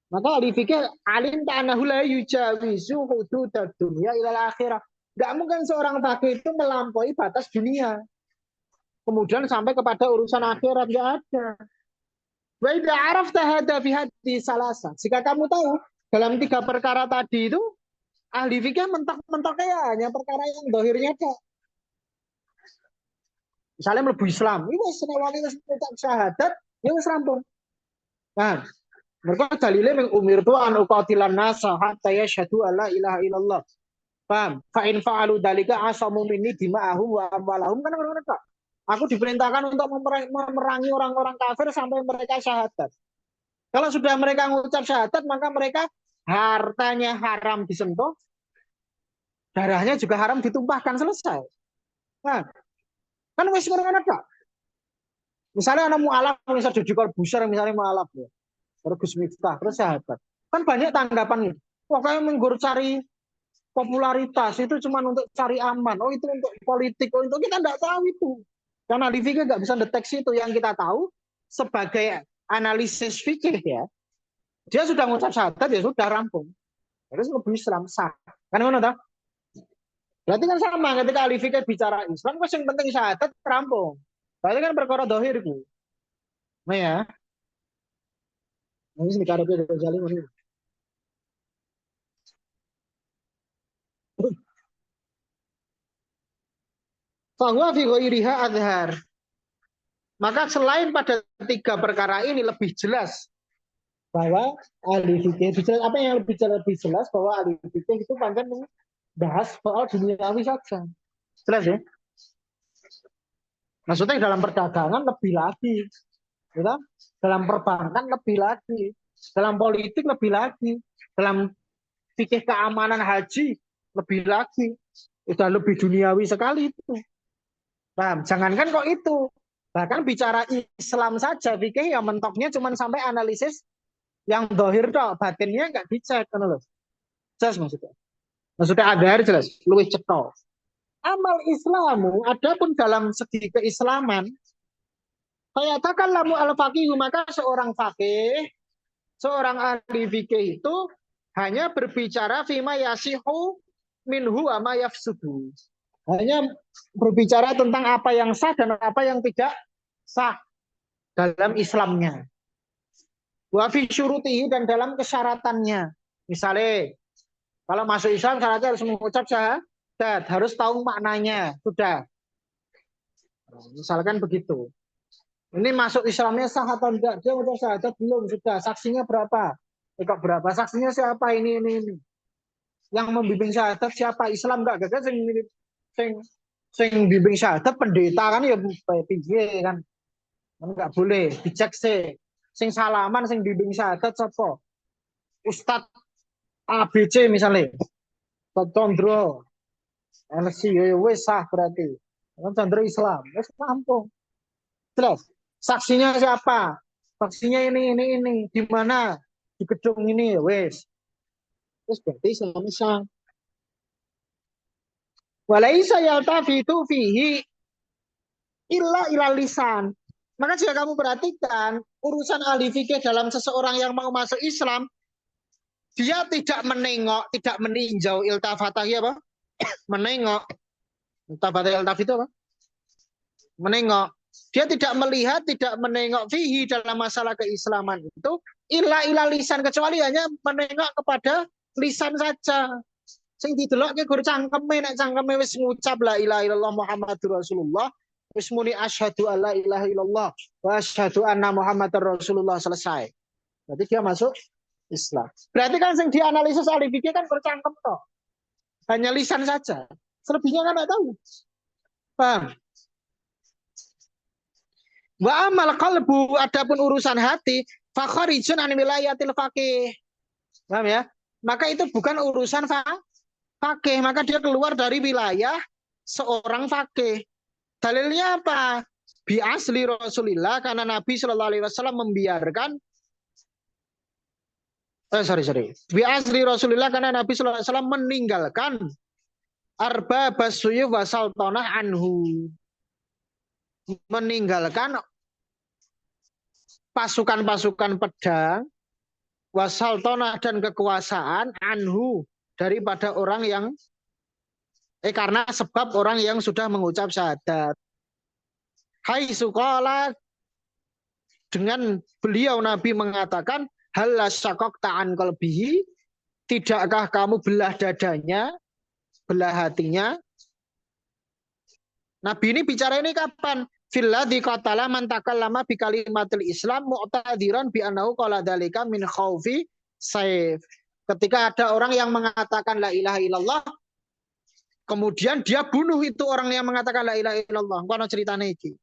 Maka ahli fikih alim ta'anahu la yujawizu hudud dunia ilal akhirah. Nggak mungkin seorang fakih itu melampaui batas dunia. Kemudian sampai kepada urusan akhirat nggak ada. Wa idza arafta hadza fi hadhi salasa. Jika kamu tahu dalam tiga perkara tadi itu ahli fikih mentok-mentoknya ya hanya perkara yang dohirnya kok. Misalnya mlebu Islam, itu senawani wis ngucap syahadat, ya wis rampung. Nah, mereka dalilnya mengumirtu an uqatilan nasa hatta yashhadu alla ilaha illallah. Paham? Fa in fa'alu dalika asamu minni dima'ahum wa amwalahum kan mereka. Aku diperintahkan untuk memerangi orang-orang kafir sampai mereka syahadat. Kalau sudah mereka mengucap syahadat, maka mereka hartanya haram disentuh, darahnya juga haram ditumpahkan, selesai. Nah, kan wis ngono kok. Misalnya anak mu'alaf, misalnya Deddy Corbuzier, misalnya mu'alaf ya. Terus Gus Miftah, terus sahabat. Kan banyak tanggapan. Pokoknya menggur cari popularitas, itu cuma untuk cari aman. Oh itu untuk politik, oh itu kita nggak tahu itu. Karena di fikih nggak bisa deteksi itu. Yang kita tahu sebagai analisis fikih ya, dia sudah mengucap syahadat, ya sudah rampung. Terus lebih Islam sah. Kan mana tahu? Berarti kan sama ketika ahli fikih bicara Islam, kan yang penting syahadat rampung. Berarti kan perkara dohir itu. Nah ya, ini sekarang dia Ghazali ini. Bahwa fi ghairiha adhar. Maka selain pada tiga perkara ini lebih jelas bahwa ahli fikih, apa yang lebih jelas bahwa ahli fikih itu panjang bahas soal duniawi saja. Jelas ya? Maksudnya dalam perdagangan lebih lagi, gitu? Dalam perbankan lebih lagi, dalam politik lebih lagi, dalam fikih keamanan haji lebih lagi, sudah lebih duniawi sekali itu. Nah, jangankan kok itu, bahkan bicara Islam saja fikih ya mentoknya cuma sampai analisis yang dohir dok, batinnya nggak dicek kan loh. Jelas maksudnya agar jelas, luwih cetok. Amal Islamu, adapun dalam segi keislaman, katakan lamu al faqih, maka seorang fakih, seorang ahli fikih itu hanya berbicara fima yasihu minhu ama yafsudu. Hanya berbicara tentang apa yang sah dan apa yang tidak sah dalam Islamnya. Wa fi syurutihi, dan dalam kesyaratannya. Misalnya, kalau masuk Islam syaratnya harus mengucap syahadat, harus tahu maknanya. Sudah. Misalkan begitu. Ini masuk Islamnya sah atau enggak? Dia udah syahadat belum? Sudah. Saksinya berapa? Kok berapa? Saksinya siapa? Ini. Yang membimbing syahadat siapa? Islam enggak? Gak sing bimbing syahadat pendeta kan ya piye kan. Enggak boleh dicek sih. Sing salaman sing bimbing syahadat sapa? Ustadz ABC misalnya. Condro LC ya wis sah berarti. Kan Condro Islam. Wis rampung. Jelas. Saksinya siapa? Saksinya ini. Di mana? Di gedung ini, wes. Terus berarti Islam sah. Walaisa yaltafitu fihi illa lisan. Maka jika kamu perhatikan urusan ahli fikih dalam seseorang yang mau masuk Islam, dia tidak menengok, tidak meninjau iltafatah ya apa? Menengok. Iltafatah iltafit itu apa? Menengok. Dia tidak melihat, tidak menengok fihi dalam masalah keislaman itu illa lisan, kecuali hanya menengok kepada lisan saja. Sing didelokke gur cangkeme, nek cangkeme wis ngucap la ilaha illallah Muhammadur Rasulullah, wis muni asyhadu alla ilaha illallah wa asyhadu anna Muhammadar Rasulullah, selesai. Berarti dia masuk Islam. Berarti kan yang dianalisis ahli fikih kan bercangkem toh. Hanya lisan saja. Selebihnya kan tidak tahu. Paham? Wa amal qalbu, adapun urusan hati, fakharijun an wilayatil faqih. Paham ya? Maka itu bukan urusan fakih, maka dia keluar dari wilayah seorang fakih. Dalilnya apa? Bi asli Rasulillah, karena Nabi Shallallahu Alaihi Wasallam membiarkan Bi asli Rasulillah, karena Nabi Shallallahu Alaihi Wasallam meninggalkan arba basuyuf wasal tonah anhu, meninggalkan pasukan-pasukan pedang wasal tonah dan kekuasaan anhu, daripada orang yang karena sebab orang yang sudah mengucap syahadat. Hai suqala, dengan beliau Nabi mengatakan hal syakok ta'an qalbihi, tidakkah kamu belah dadanya, belah hatinya. Nabi ini bicara ini kapan? Filladzi qatala man takallama bi kalimatil Islam mu'tadiran bi annahu qala dzalika min khaufi saif. Ketika ada orang yang mengatakan la ilaha illallah, kemudian dia bunuh itu orang yang mengatakan la ilaha illallah. Kono ceritanya iki.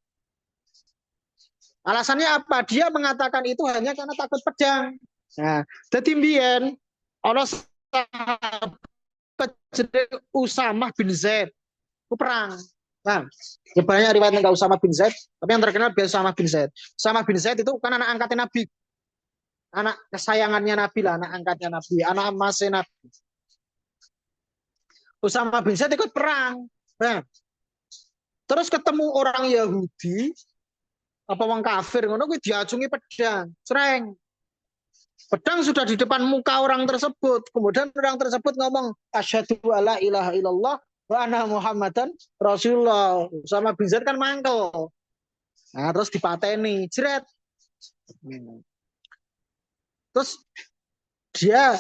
Alasannya apa? Dia mengatakan itu hanya karena takut pedang. Nah, jadi mbiyen ana sahabat Usamah bin Zaid perang. Nah, ya banyak riwayat tentang Usamah bin Zaid, tapi yang terkenal biasa Usamah bin Zaid. Usamah bin Zaid itu kan anak angkatnya Nabi. Anak kesayangannya Nabi lah, anak angkatnya Nabi, anak emasnya Nabi. Usamah bin Zaid ikut perang. Nah, terus ketemu orang Yahudi, apa wong kafir ngono kuwi diacungi pedang, cereng. Pedang sudah di depan muka orang tersebut. Kemudian orang tersebut ngomong asyhadu alla ilaha illallah wa anna Muhammadan Rasulullah. Sama bin Zaid kan mangkel. Nah, terus dipateni, jret. Terus dia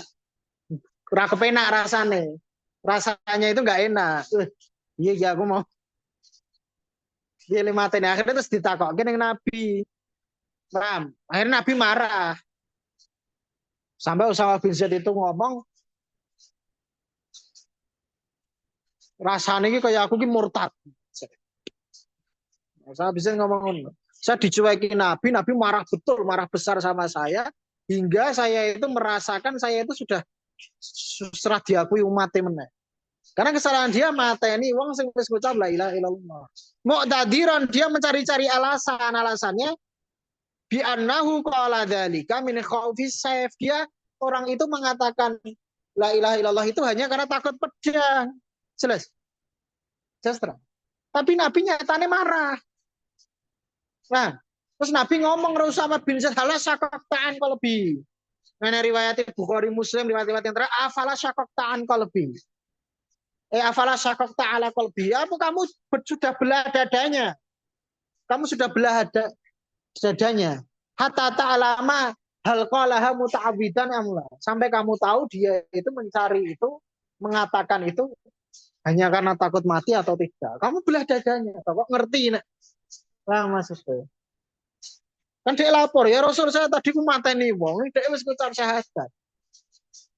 ora kepenak rasane. Rasanya itu enggak enak. Iya ya aku mau. Dia mateni, akhirnya terus ditakokke ning Nabi. Paham? Akhirnya Nabi marah. Sampai Usamah bin Zaid itu ngomong, rasanya ini kayak aku ini murtad. Usamah bin Zaid ngomong, saya dicuekin Nabi, Nabi marah betul, marah besar sama saya, hingga saya itu merasakan saya itu sudah serah diakui umatnya meneh. Karena kesalahan dia mateni wong sing wis ngucap la ilaha illallah. Mu'tadiran, dia mencari-cari alasannya bi annahu qala dzalika min khaufis saif. Dia orang itu mengatakan la ilaha illallah itu hanya karena takut pedang. Jelas? Jelas terang. Tapi Nabi nyatanya marah. Nah, terus Nabi ngomong Usamah bin Zaid halas syakoktaan qalbi. Nah, riwayat Bukhari Muslim, riwayat yang terakhir, afala syakoktaan qalbi. Afala syakokta ala qalbi. Apa kamu sudah belah dadanya? Kamu sudah belah dadanya. Hatta ta'lama hal qalaha muta'abidan amla. Sampai kamu tahu dia itu mencari itu, mengatakan itu hanya karena takut mati atau tidak. Kamu belah dadanya. Kok ngerti nak? Lah maksudnya. Kan dia lapor, ya Rasul saya tadi ku mateni wong, dia wis ngucap syahadat.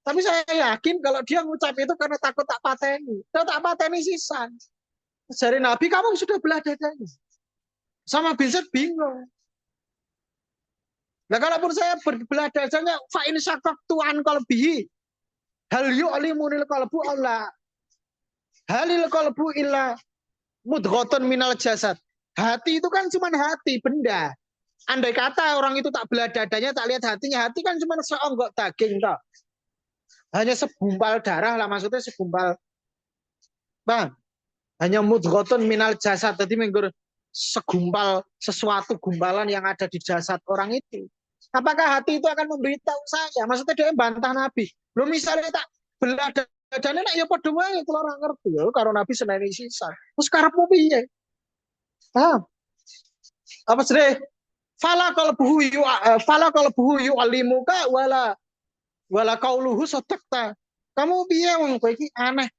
Tapi saya yakin kalau dia ngucap itu karena takut tak pateni. Dia tak pateni sisan. Dari Nabi kamu sudah belah dadanya. Sama bin Zaid bingung. Nah kalaupun saya berbelah dadanya, fa in syaqaqtu an qalbihi hal yu'limunil qalbu Allah. Halil qalbu illa mudghatun minal jasad. Hati itu kan cuma hati, benda. Andai kata orang itu tak belah dadanya, tak lihat hatinya, hati kan cuma seonggok daging toh. Hanya segumpal darah lah, maksudnya segumpal. Bang, Hanya mudghotun minal jasad. Jadi menggur segumpal sesuatu gumpalan yang ada di jasad orang itu. Apakah hati itu akan memberitahu saya? Maksudnya dia bantah Nabi. Belum misalnya tak belah dadane nek ya padha wae kula ora ngerti ya karo Nabi seneni sisan. Terus karepmu piye? Paham? Apa sih? Fala qalbuhu yu'allimuka wala qauluhu sadaqta. Kamu piye wong kowe iki aneh.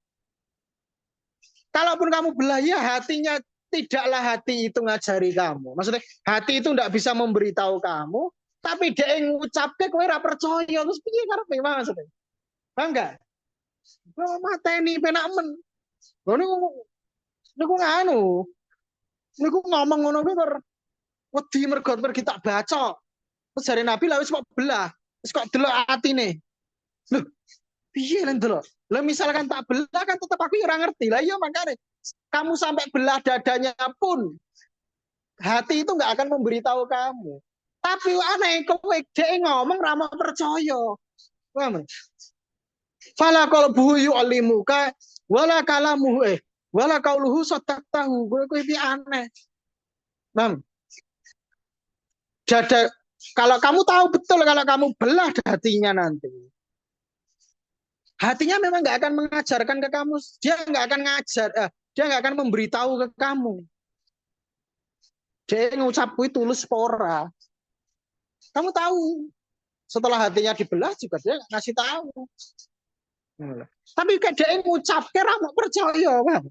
Kalaupun kamu belah ya hatinya tidaklah hati itu ngajari kamu. Maksudnya hati itu tidak bisa memberitahu kamu, tapi dia ngucapke kowe ora percaya terus piye karepe maksudnya? Paham enggak? Oh, mateni penak men. Lho niku nganu. Niku ngomong ngono kuwi kok wedi mergo kita baca. Terus dari Nabi lah wis kok belah. Wis kok delok atine. Loh, piye lan delok? Lah misalkan tak belah kan tetap aku ora ngerti. Lah iya makanya kamu sampai belah dadanya pun hati itu nggak akan memberitahu kamu. Tapi aneh kowe dhek ngomong ra mau percaya. Paham? Fala qalbuhu yu'allimuka wala kalamuhu wala qauluhu sadaqtahu. Kowe iki aneh. Paham? Dada kalau kamu tahu betul kalau kamu belah hatinya nanti. Hatinya memang nggak akan mengajarkan ke kamu, dia nggak akan ngajar, dia nggak akan memberitahu ke kamu. Dia ngucap itu tulus pora. Kamu tahu, setelah hatinya dibelah juga dia ngasih tahu. Tapi kayak dia ngucap, kira mau percaya, bang.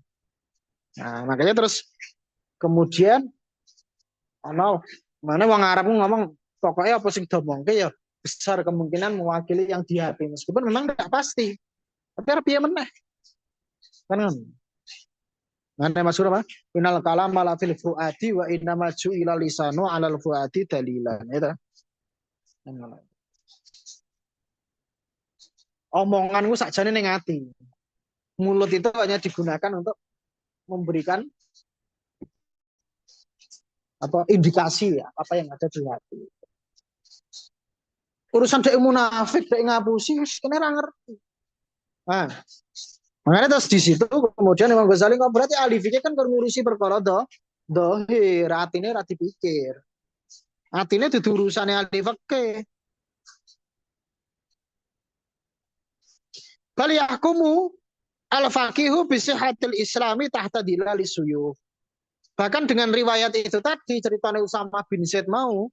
Nah, makanya terus kemudian, mana wong Arab ngomong, pokoknya apa sing domongke ya besar kemungkinan mewakili yang di hati, meskipun memang tidak pasti. Tapi piye meneh. Kan Nanti Mas apa? Inal kalam ala fil fuadi wa inna maju ila lisanu alal fuadi dalilan. Itu. Omonganku sakjane ning ati. Mulut itu hanya digunakan untuk memberikan apa indikasi ya, apa yang ada di hati. Urusan dek munafik, dek ngapusi, kena ora ngerti. Nah, makanya terus di situ kemudian Imam Ghazali kok berarti ahli fikih kan ngurusi perkara dohir, atine ra dipikir. Atine dudu urusane ahli fikih. Bal yahkumu al-faqihu bi sihhatil islami tahta dilali suyuh. Bahkan dengan riwayat itu tadi ceritanya Usama bin Zaid mau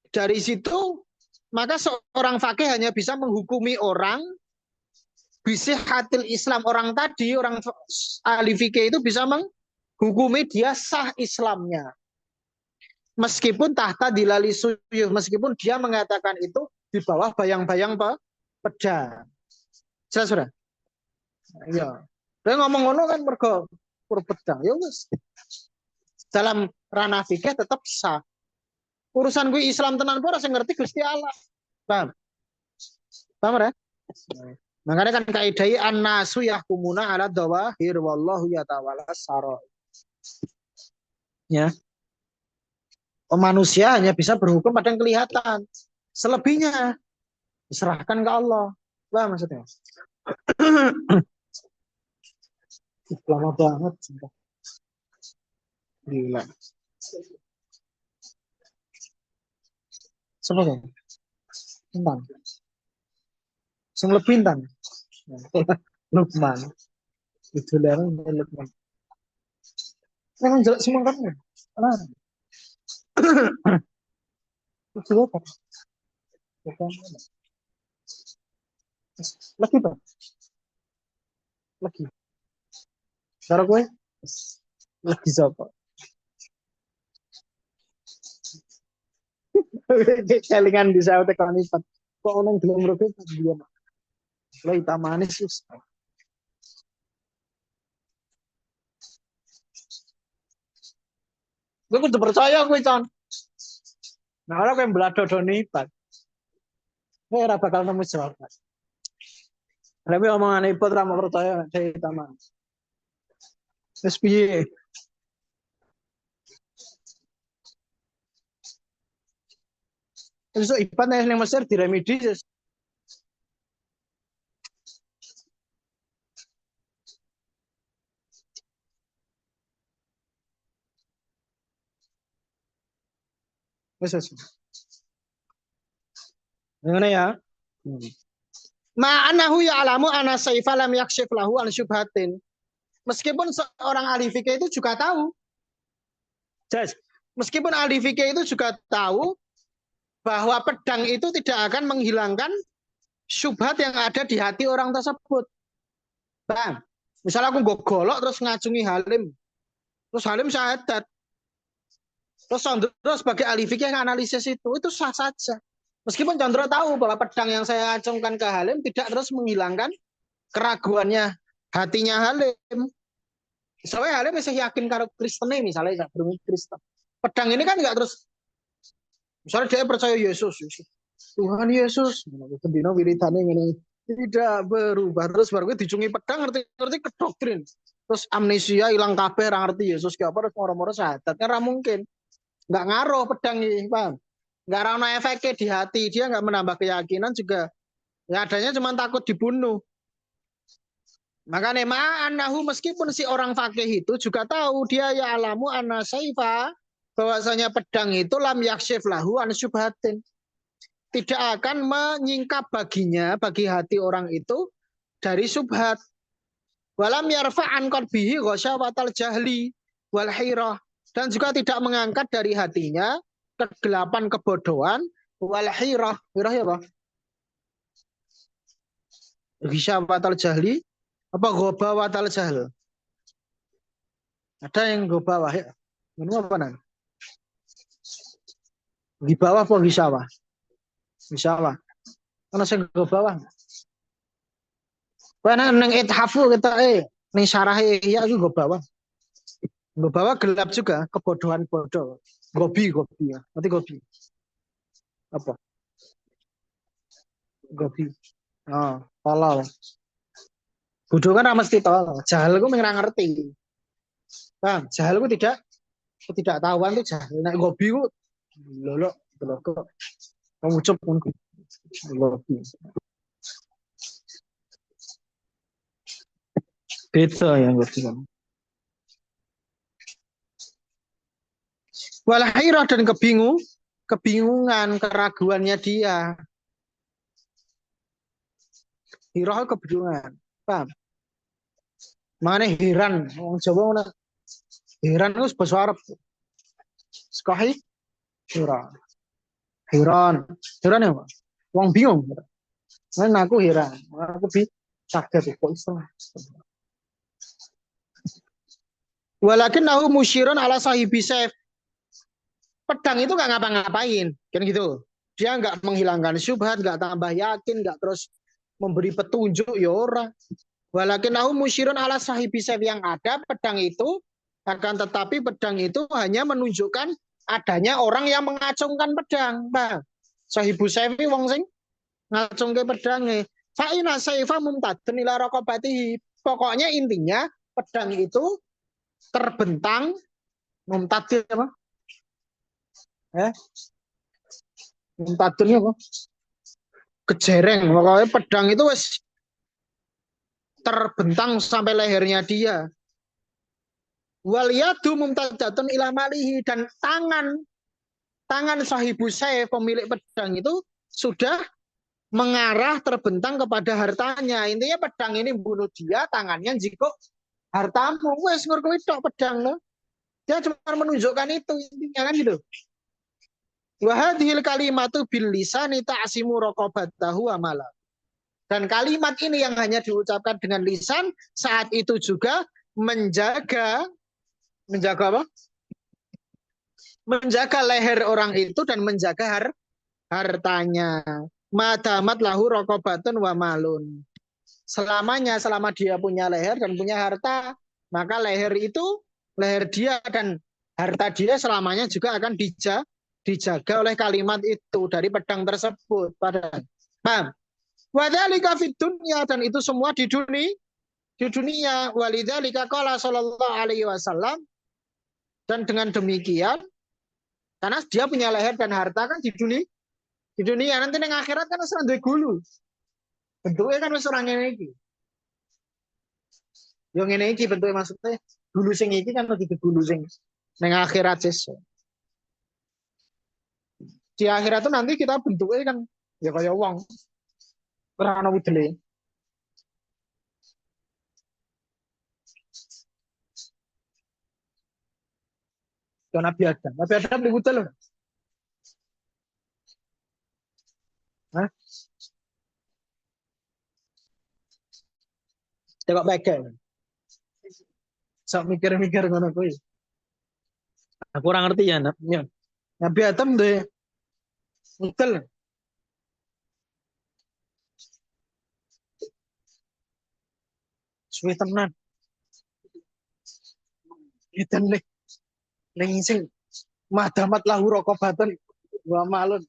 dari situ maka seorang fakih hanya bisa menghukumi orang bisihhatil Islam, orang tadi orang ahli fikih itu bisa menghukumi dia sah Islamnya meskipun tahta dilali suyuh, meskipun dia mengatakan itu di bawah bayang-bayang pedang. Jelas sudah? Iya. Dia ngomong ngono kan mergo pedang. Ya wis. Dalam ranah fikih tetap sah. Urusan gue Islam tenan ora sing ngerti Gusti Allah. Paham? Paham ya? Makanya kan kaidai an-nasu yahkumuna ala dawahir wallahu yatawalla sarair. Ya. Manusia hanya bisa berhukum pada yang kelihatan. Selebihnya diserahkan ke Allah. Paham maksudnya? Lama banget. Gila. Semoga. Tentang. Sing lebih tentang. Lukman. Itu larang Lukman. Memang jelek semua kan? Itu apa? Lagi Pak. Lagi. Cara gue lagi siapa? Kelingan di saya tekan lipat. Kok orang belum merokok dia mak. Lo hitam manis sih. Gue kudu percaya gue con. Nah orang yang belado doni lipat. Gue ora bakal nemu jawaban. Tapi omongan ipat ra mau percaya saya hitam manis. Terus piye? Terus ipat yang Mesir diremedi. Wes wes. Ngene ya. Hmm. Ma'anahu ya'lamu ana saifa lam yakshif lahu an syubhatin. Meskipun seorang ahli fikih itu juga tahu, Jas, meskipun ahli fikih itu juga tahu bahwa pedang itu tidak akan menghilangkan syubhat yang ada di hati orang tersebut. Bang, misalnya aku golok terus ngacungi Halim, terus Halim syahadat, terus Condro sebagai ahli fikih yang analisis itu sah saja. Meskipun Condro tahu bahwa pedang yang saya acungkan ke Halim tidak terus menghilangkan keraguannya hatinya Halim. Soalnya Halim masih yakin karo Kristen misalnya berumur Kristen. Pedang ini kan nggak terus, misalnya dia percaya Yesus, Tuhan Yesus, kendino wiridane ngene tidak berubah terus baru dicungi pedang ngerti-ngerti ke doktrin. Terus amnesia hilang kabeh ora ngerti Yesus ki apa terus moro-moro syahadat kan ora mungkin. Enggak ngaruh pedang iki, paham? Enggak ana efeknya di hati, dia enggak menambah keyakinan juga. Ya adanya cuma takut dibunuh. Makanya ma'anahu meskipun si orang fakih itu juga tahu dia ya alamu anna saifa bahwasanya pedang itu lam yakshif lahu an syubhatin, tidak akan menyingkap baginya, bagi hati orang itu dari subhat. Walam yarfa'an qalbihi ghasyawatal jahli wal hirah, dan juga tidak mengangkat dari hatinya kegelapan kebodohan wal hirah. Hirah ya apa? Ghasyawatal jahli apa ghabawatal jahl? Ada yang ghabawah ya. Ini apa nang? Di bawah apa gisawah? Gisawah. Ana sing ghabawah. Karena neng ithafu kita neng syarah ya itu ghabawah. Ghabawah gelap juga, kebodohan bodoh. Gobi ya. Nanti gobi. Apa? Gobi. Oh, tolol. Bodoh kan mesti tolol. Jahil gue nggak ngerti. Bang, jahil gue ketidaktahuan tuh jahil. Nek gobi gue lolo kok. Kamu ucap pun gobi. Beda ya gobi kan. Walahirah dan kebingungan, keraguannya dia. Hirah kebingungan. Paham? Mana heran, orang Jawa mana heran itu bahasa Arab. Sekali heran. Heran ya, Pak. Wong bingung. Mana aku heran. Aku sakit kok istilah. Walakin nahu musyirun ala sahibi saif. Pedang itu nggak ngapa-ngapain, kan gitu. Dia nggak menghilangkan syubhat, nggak tambah yakin, nggak terus memberi petunjuk ya ora. Walakin nahu musyirun ala sahibi saif, yang ada pedang itu, akan tetapi pedang itu hanya menunjukkan adanya orang yang mengacungkan pedang. Bang, sahibu saif wong sing ngacungke pedange. Fa'ina saifa mumtadun ila raqabatihi. Pokoknya intinya pedang itu terbentang mumtadun apa? Mumtadun apa? Kejereng. Pokoknya pedang itu wes terbentang sampai lehernya dia. Wal yadu mumtadatun ila malihi, dan tangan sahibu saif pemilik pedang itu sudah mengarah terbentang kepada hartanya. Intinya pedang ini bunuh dia, tangannya jiko hartamu. Wes ngurku itu pedang lo. Dia cuma menunjukkan itu intinya kan gitu. Wahadhil kalimatu bil lisani ta'simu raqabatahu amala. Dan kalimat ini yang hanya diucapkan dengan lisan saat itu juga menjaga apa? Menjaga leher orang itu dan menjaga hartanya. Madamat lahu raqabatun wa malun. Selamanya, selama dia punya leher dan punya harta, maka leher dia dan harta dia selamanya juga akan dijaga oleh kalimat itu dari pedang tersebut. Paham? Wadzalika fid dunya, dan itu semua di dunia. Walidzalika qala sallallahu alaihi wasallam, dan dengan demikian karena dia punya leher dan harta kan di dunia nanti nang akhirat kan wis duwe gulu. Bentuknya kan wis ora ngene iki. Yo ngene iki bentuknya, maksudnya gulu sing iki kan lebih gulu sing nang akhirat sesuk. Di akhirat itu nanti kita bentuknya kan ya kayak wong, ora ana widele. Ya Nabi Adam. Nabi Adam di widel. Hah? Tengok baik. Sok mikir-mikir ngono kuwi. Aku ora ngerti ya, ya. Nabi Adam deh widel. Suwe tenan. Edan ning sing madamat lahu rokobatan wa malun.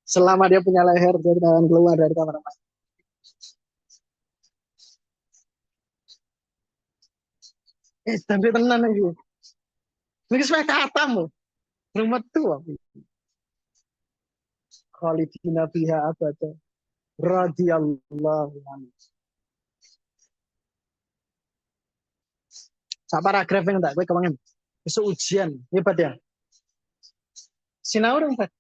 Selama dia punya leher dia akan keluar dari kamar mandi. Tapi tenan iki. Iki sampe katamu. Rumah tua. Khalidina fiha abada. Radhiyallahu anhu. Sak paragraf yang tak kowe kewangen. Besok ujian, hebat ya. Sinau dong, Pak.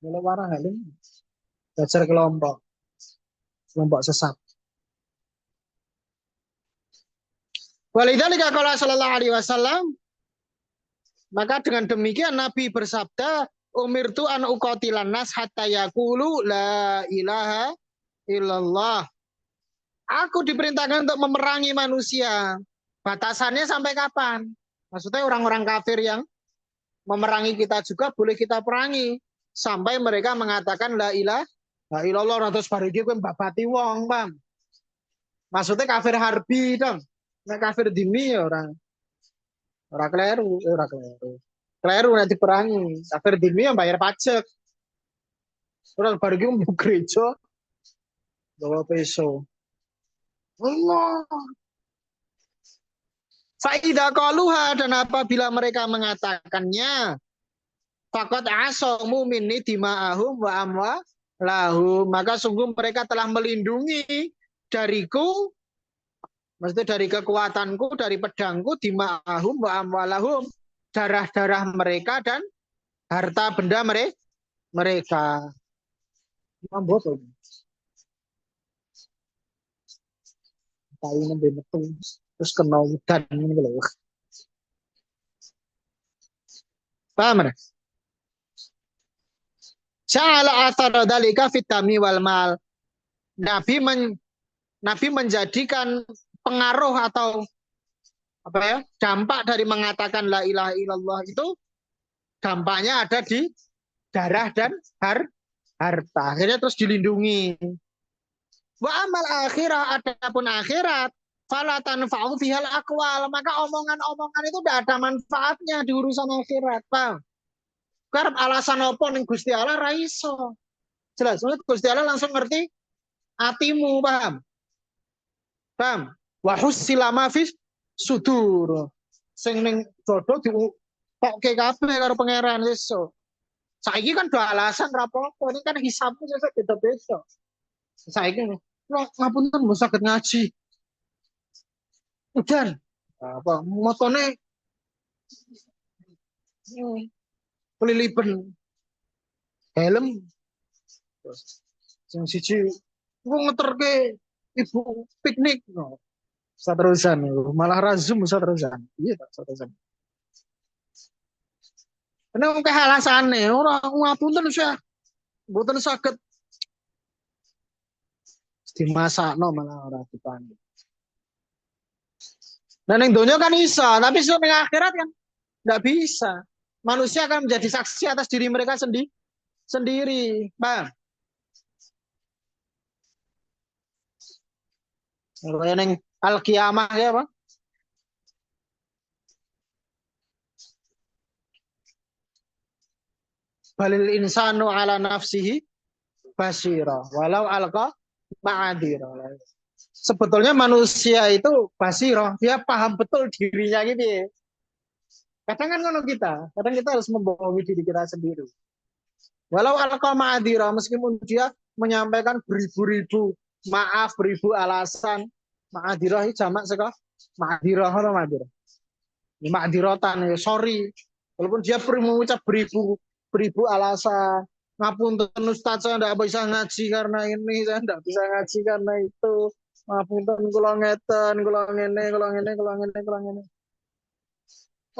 Mulai warah halim. Belajar kelompok. Kelompok sesat. Walidzalika qala sallallahu alaihi wasallam, maka dengan demikian Nabi bersabda, umirtu an uqatilan nas hatta yaqulu la ilaha illallah. Aku diperintahkan untuk memerangi manusia. Batasannya sampai kapan? Maksudnya orang-orang kafir yang memerangi kita juga boleh kita perangi sampai mereka mengatakan la ilaha illallah, terus baru iki kowe mbabati wong, Bang. Maksudnya kafir harbi dong. Nek kafir dimi ya ora kleru, ora kleru. Kleru nek diperangi. Kafir dimi ya bayar pajak. Terus baru iki mlebu gereja bawa peso. Allah. Faidah kaluha, dan apabila mereka mengatakannya, fakot asomu minni dima'ahum wa amwa lahum, maka sungguh mereka telah melindungi dariku, maksudnya dari kekuatanku, dari pedangku, dima'ahum wa amwalahum, darah-darah mereka dan harta benda mereka. Mambo tahu nembe metu terus kena udan ini lho. Paham ya? Ja'ala athara dzalika fitami wal mal. Nabi menjadikan pengaruh atau apa ya? Dampak dari mengatakan la ilaha illallah itu dampaknya ada di darah dan harta. Akhirnya terus dilindungi. Wa amal akhirah, adapun akhirat, fala tanfa'u fihal aqwal, maka omongan-omongan itu tidak ada manfaatnya di urusan akhirat, Pak. Karena alasan apa ning Gusti Allah ra iso. Jelas, Gusti Allah langsung ngerti atimu, paham? Paham? Wa husila ma fis sudur. Sing ning dodo ditokke kabeh karo pangeran iso. Saiki kan do alasan ra apa-apa, ini kan hisabku sesuk beda-beda. Saiki ngapunten mau sakit ngaji. Udan. Apa motone kelilipan helm. Sing siji wong ngeterke ibu piknik no. Saterusan malah razum saterusan. Iya tak saterusan. Karena wong kehalasane ora ngapunten saya mboten saged dimasakno malah ora dipanggil. Dan yang dunia kan bisa, tapi yang akhirat kan nggak bisa. Manusia akan menjadi saksi atas diri mereka sendiri. Bang. Kalau yang al-qiyamah ya, Pak. Balil insanu ala nafsihi basira, walau alqa ma'adira. Sebetulnya manusia itu basiro, dia paham betul dirinya gitu ya. Kadang kan kalau kadang kita harus membohongi diri kita sendiri. Walau alqa ma'adira, meskipun dia menyampaikan beribu-ribu maaf, beribu alasan. Ma'adira itu jamak sekali. Ma'adira apa ma'adira? Ma'adirotan, ya sorry. Walaupun dia mengucap beribu beribu alasan. Ngapunten Ustaz, saya tidak bisa ngaji karena ini, saya tidak bisa ngaji karena itu. Ngapunten kula ngeten, kula ngene.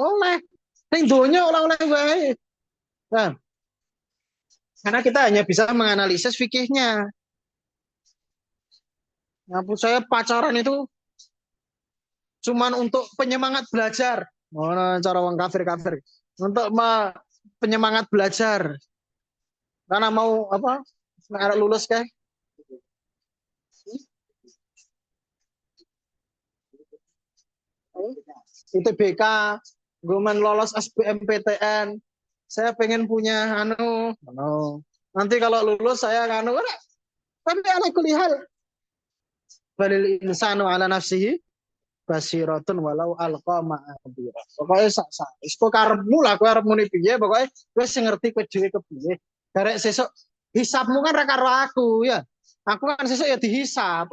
Oleh. Ning donya oleh-oleh wae. Nah, karena kita hanya bisa menganalisis fikihnya. Ngapun saya pacaran itu cuman untuk penyemangat belajar. Oh, nah, cara wong kafir-kafir. Untuk penyemangat belajar. Karena mau apa? Arek lulus kayak ITBK, gue lolos SBMPTN. Saya pengen punya anu. Nanti kalau lulus saya anu, tapi ala kulihal. Balil insanu ala nafsihi basiratun walau alqa ma'adira. Pokoknya sak isko karepmu lah, kowe arep muni piye, pokoknya wis ngerti kowe dhewe kepiye. Karek sesuk hisabmu kan ra karo aku ya. Aku kan sesuk ya dihisab.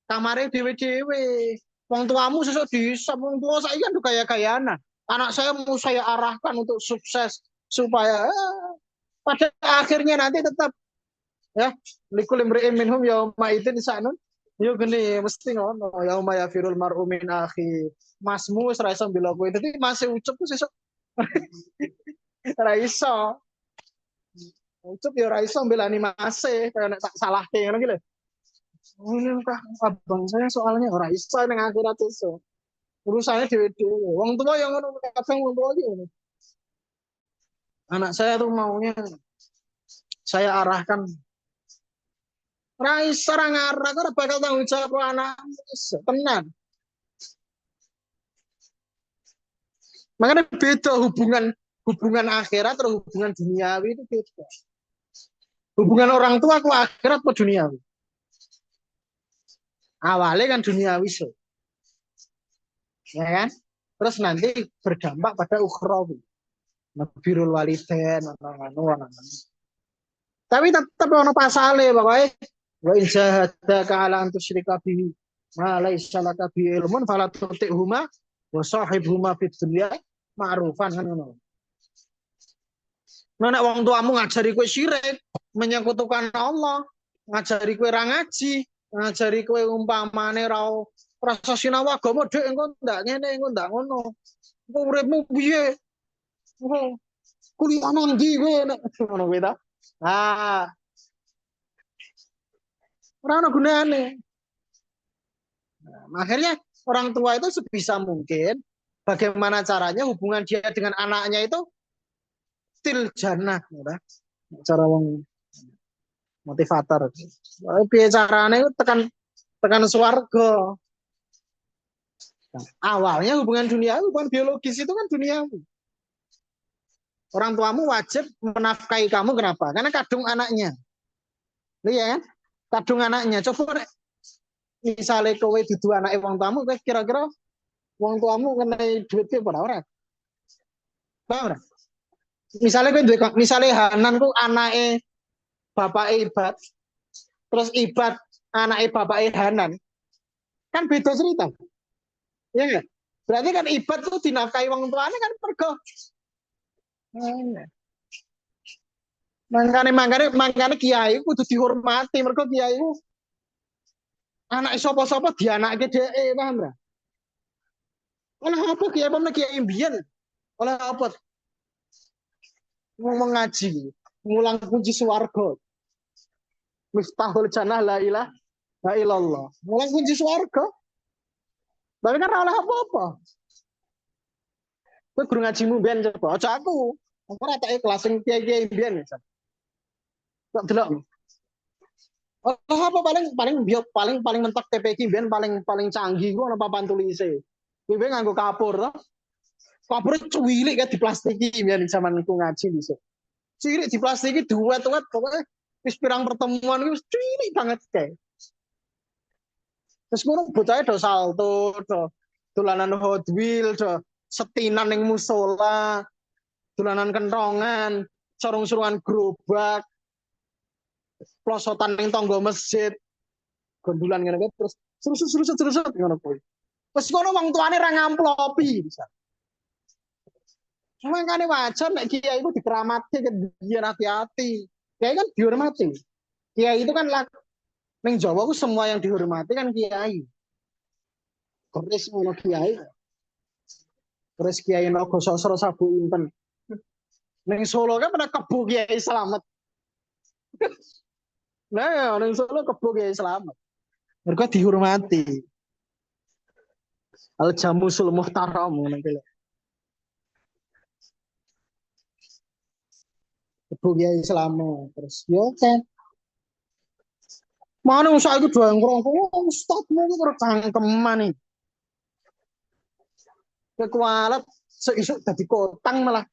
Kamare dhewe-dhewe. Wong tuamu sesuk dihisab, wong tua saya kan kaya-kayaan. Anak saya mau saya arahkan untuk sukses supaya pada akhirnya nanti tetap ya likul imri'in minhum yauma idzin sa'nun. Yo gini mesti ngono yauma yafirul mar'u min akhi. Masmu wis ra iso mbela kowe. Dadi masih ucup ku sesuk ra iso. Ucup ya ra iso mbelani masih kaya nek tak salahke ngono ki lho. Oh, ini kah abang saya soalnya ora iso ning akhirat iso. Urusannya dewe-dewe. Wong tua yang ngono kadang wong tua gitu. Anak saya tuh maunya saya arahkan. Ora iso ora ngarah, ora bakal tanggung jawab karo anak. Tenan. Makanya beda hubungan akhirat atau hubungan duniawi itu beda. Hubungan orang tua ke akhirat atau duniawi. Awalnya kan duniawi so. Ya kan? Terus nanti berdampak pada ukhrawi. Birrul walidain tapi tetap ono pasale pokoknya wa in jahadaka ala an tusyrika bihi ma laisa laka bi ilmun fala tuti'huma wa sahibhuma fid dunya ma'rufan kan ngono. Nek wong tuamu ngajari kowe syirik, menyekutukan Allah, ngajari kowe ra ngaji, ngajari kowe umpamane ra rasa sinau agama dhek engko ndak ngene engko ndak ngono. Engko uripmu piye? Kuliah nang ndi kowe ngono kuwi ta? Ah, ora ono gunane. Nah, akhirnya orang tua itu sebisa mungkin bagaimana caranya hubungan dia dengan anaknya itu til jannah, ya. Cara wong motivator. Piye carane tekan swarga. Nah, awalnya hubungan dunia, hubungan biologis itu kan duniawi. Orang tuamu wajib menafkahi kamu kenapa? Karena kadung anaknya. Iya kan? Kadung anaknya. Coba misalnya kowe dudu anake wong tuamu, kowe kira-kira wong tuamu ngenai duit ke ora? Paham ora? Misalnya kowe duwe misale Hanan ku anake bapake Ibad, terus Ibad anake bapake Hanan. Kan beda cerita. Iya enggak? Berarti kan Ibad tuh dinafkahi wong tuane kan pergo. Mangkane kiai kudu dihormati mergo kiai ku anak sapa-sapa dianake dhek, paham ora? Oleh apa kiai pemene kiai mbiyen? Oleh apa? Ngomong ngaji, ngulang kunci swarga. Miftahul jannah la ilaha illallah. Ngulang kunci swarga. Tapi kan oleh apa-apa. Kowe guru ngajimu mbiyen coba, aja aku. Aku ora tak ikhlas sing kiai-kiai mbiyen. Kok delok. Oh, apa paling mentok TPQ ben paling canggih ku ana papan tulise. Kuwi nganggo kapur to. Kapur cuwilik kan diplastiki biyen zamanku ngaji dhisik. Cilik diplastiki duwet-wet pokoke wis pirang pertemuan wis cilik banget kae. Terus ngono bocahe do salto, do dolanan Hot Wheels, do setinan ning musola, dolanan kentongan, sorong-sorongan gerobak. Plosotan ning tangga masjid gondulan ngene terus serusut ngono kuwi. Wes ngono wong tuane ra ngamplopi bisa. Cuma kan wajar nek kiai itu dikeramati kan biar hati-hati. Kiai kan dihormati. Kiai itu kan ning Jawa ku semua yang dihormati kan kiai. Keris ngono kiai. Keris kiai Naga Sasra Sabu Inten. Ning Solo kan pada kebo kiai selamat. Nah, ning Solo kebo kiai selamat. Mereka dihormati. Al jamusul muhtaram ngono kuwi. Kebo kiai selamat. Terus yo kan mana usah itu doang ngerongkok, ustad mau itu cangkeman nih. Kekualat seisuk jadi kotang malah.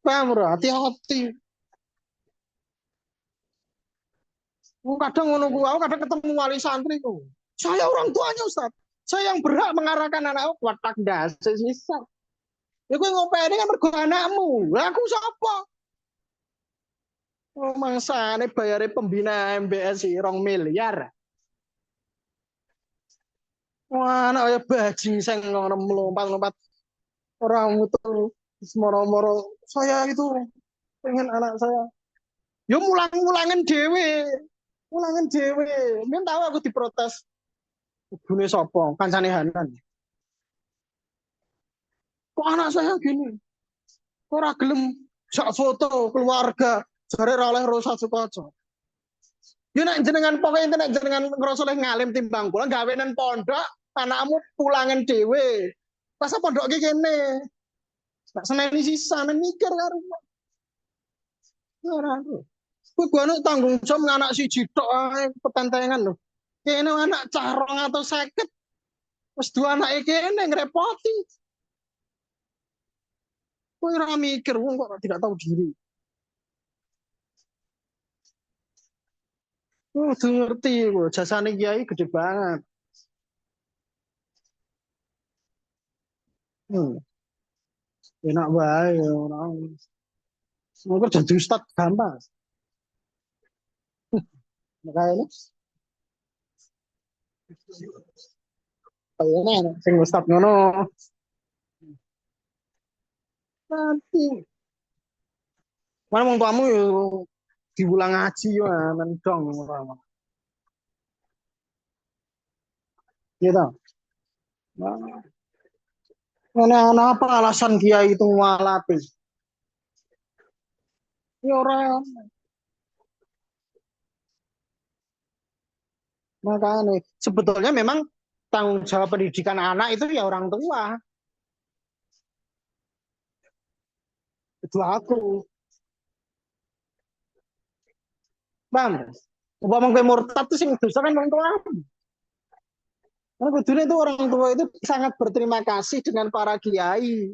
Paham bro, hati-hati. Kadang ngono aku kadang ketemu wali santri ku. Saya orang tuanya Ustaz. Saya yang berhak mengarahkan anakku watak das sisa. Ya kowe ngopeni kan mergo anakmu. Lah aku sapa? Oh, mangsane bayare pembina MBS 2 miliar. Wah, anak kaya bajing sing ngono melompat-lompat orang itu moro-moro saya itu pengen anak saya. Yo mulang-mulangan dhewe. Mulangan dhewe. Men tahu aku diprotes. Ibune sapa? Kancane Hanan. Kok anak saya gini? Ora gelem sak foto keluarga jare ora oleh Rosa Sukoco. Yo nek jenengan pokoke nek jenengan ngrasa oleh ngalim timbang kula gawenan pondok, anakmu pulangan dhewe. Pas pondok iki kene. Tak seneni sisa mikir karo ora. Kuwi gua tanggung jawab anak siji tok ae petentengan lho. Kene anak cah 250. Wis dua anake kene ngrepoti. Kowe ora mikir wong kok tidak tahu diri. Tuh ngerti kok jasane kiai gede banget. Hmm. Enak wae orang. Mungkin jadi ustad gampang. Makanya ini sing ustad ngono. Nanti mana mau kamu diulang ngaji ya mendong orang. Gitu. Nah, apa alasan kiai itu walati? Ya orang makanya sebetulnya memang tanggung jawab pendidikan anak itu ya orang tua. Itu aku. Bang, umpama kowe murtad itu sing dosa kan orang tua. Nah, kudune itu orang tua itu sangat berterima kasih dengan para kiai,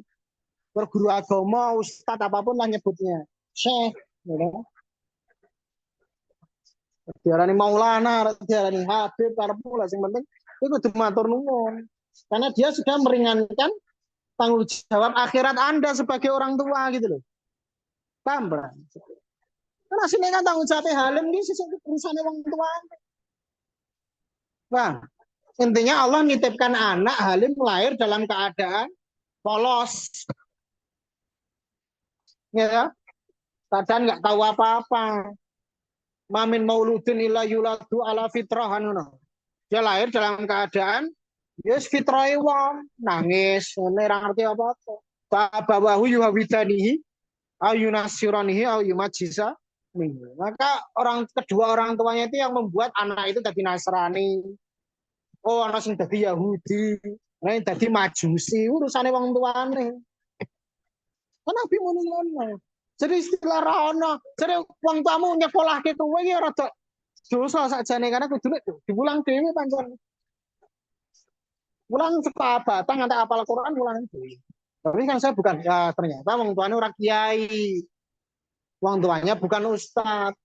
berguru agama, ustadz apapun lah nyebutnya. Syekh, ya kan? Diarani Maulana, diarani Habib, karepmu lah sing penting itu kudu matur nuwun. Karena dia sudah meringankan tanggung jawab akhirat Anda sebagai orang tua gitu loh. Paham, Bang? Karena sini kan tanggung jawab halim ini sih urusannya orang tua. Bang, intinya Allah nitipkan anak halim lahir dalam keadaan polos. Ya, kadang nggak tahu apa-apa. Mamin mauludin illa yuladu ala fitrahan. Dia lahir dalam keadaan yes fitrahe wong nangis, ora ngerti apa-apa. Babawahu yuhawidanihi ayunasiranihi ayumajisa. Maka kedua orang tuanya itu yang membuat anak itu jadi Nasrani. Oh, anak sing jadi Yahudi, nah jadi Majusi, urusannya wong tuane. Kan Nabi ngono. Jadi istilah rana, jadi wong tuamu nyekolahke kowe iki rada dosa sakjane karena kudune diulang dhewe pancen. Pulang batang nanti apal Quran pulang dhewe. Tapi kan saya bukan ya ternyata wong tuane ora kiai. Wong tuanya bukan ustad.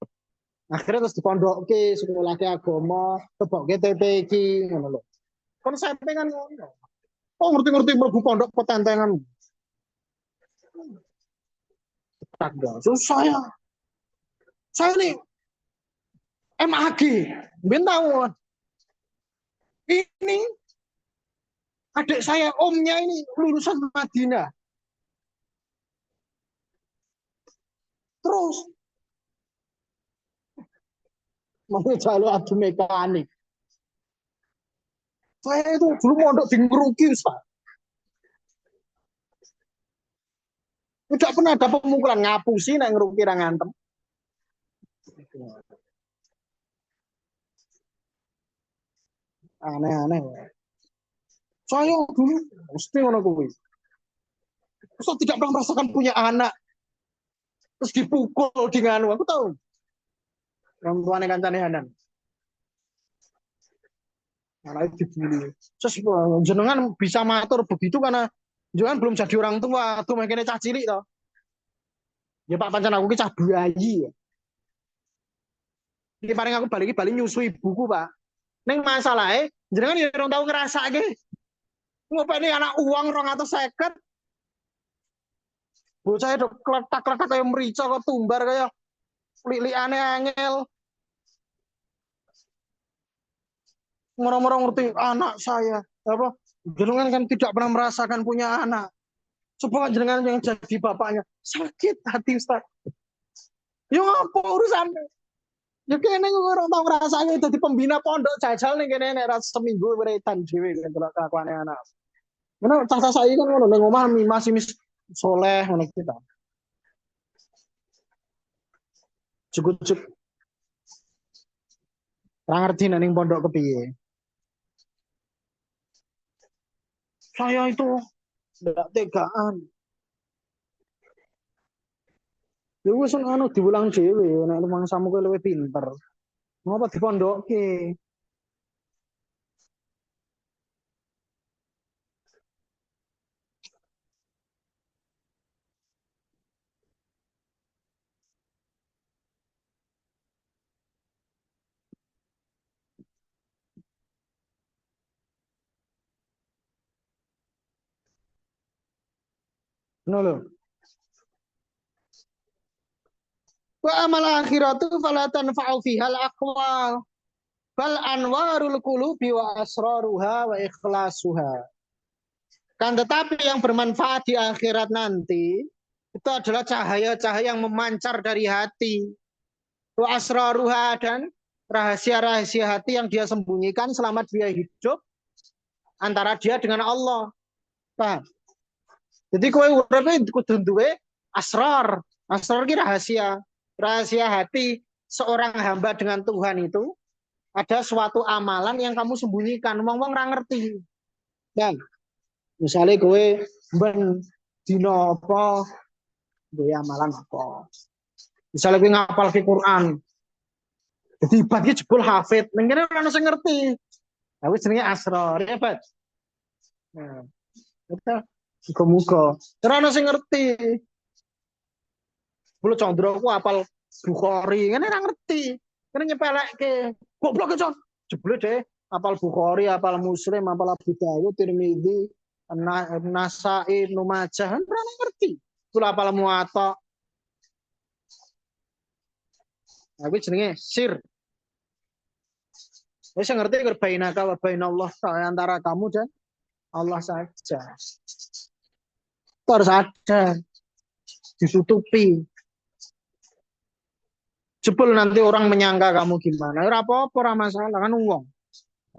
Akhirnya terus dipondokke sekolah ke agama, tebokke TPQ ngono lho. Konsepnya kan ngono. Oh ngerti-ngerti mlebu pondok petentengan. Tak susah ya. Saya nih MAG, ben tahu. Ini adik saya omnya ini lulusan Madinah. Terus mau jalur adu mekanik. Saya itu dulu mondok di Ngeruki, Pak. Tidak pernah ada pemukulan ngapusi nek Ngeruki ra ngantem. Aneh-aneh. Saya dulu mesti ngono kuwi. Saya tidak pernah merasakan punya anak terus dipukul di nganu. Aku tahu. Yang tuane kancane Hanan. Anak dibully. Terus jenengan bisa matur begitu karena jenengan belum jadi orang tua. Tuh makanya cah cilik toh. Ya Pak pancen aku ki cah bayi. Ini paling aku balik nyusui buku, Pak. Neng masalahnya jenengan ya orang tahu ngerasa ke. Ngopeni anak uang 250. Bocah itu kletak-kletak kayak merica kok tumbar kayak lili-liliane angel. Orang-orang ngerti anak saya. Apa? Jenengan kan tidak pernah merasakan punya anak. Coba jenengan yang jadi bapaknya. Sakit hati, Ustaz. Ya apa urusan? Ya kene orang tahu rasanya itu di pembina pondok jajal nih kene nek ras seminggu beretan dhewe kelakuane anak. Mana cah saya kan ngono ning omah masih mis soleh ngono kita. Cukup-cukup ora ngerti ning pondok kepiye. Saya itu enggak tegaan. Ya wis anu diulang dhewe nek mangsamu kowe luwih pinter. Ngapa dipondokke? Ngono lho. Wa amal akhiratu fala tanfa'u fiha al-aqwal bal anwarul qulubi wa asraruha wa ikhlasuha. Kan tetapi yang bermanfaat di akhirat nanti itu adalah cahaya-cahaya yang memancar dari hati. Wa asraruha dan rahasia-rahasia hati yang dia sembunyikan selama dia hidup antara dia dengan Allah. Paham? Jadi kowe urip kudu duwe asrar. Asrar ki rahasia. Rahasia hati seorang hamba dengan Tuhan itu ada suatu amalan yang kamu sembunyikan. Wong-wong ora ngerti. Dan misalnya kowe ben dina apa duwe amalan apa. Misalnya kowe ngapal fi Quran. Jadi ibadahnya jebul hafid. Ning kene ora ono sing ngerti. Lah wis jenenge asrar, ya, Pak. Nah, itu muga-muga. Ora ono sing ngerti. Bulu Condro ku apal Bukhari, ngene ora ngerti. Kene nyepelekke. Goblok Con. Jebule deh apal Bukhari, apal Muslim, apal Abu Dawud, Tirmidzi, Nasai, Ibnu Majah, ora ngerti. Kula apal Muwatta. Aku jenenge sir. Wis ngerti kur bainaka wa bainallah antara kamu dan Allah saja. Harus ada ditutupi. Jebul nanti orang menyangka kamu gimana. Ora apa-apa, ora masalah kan uang.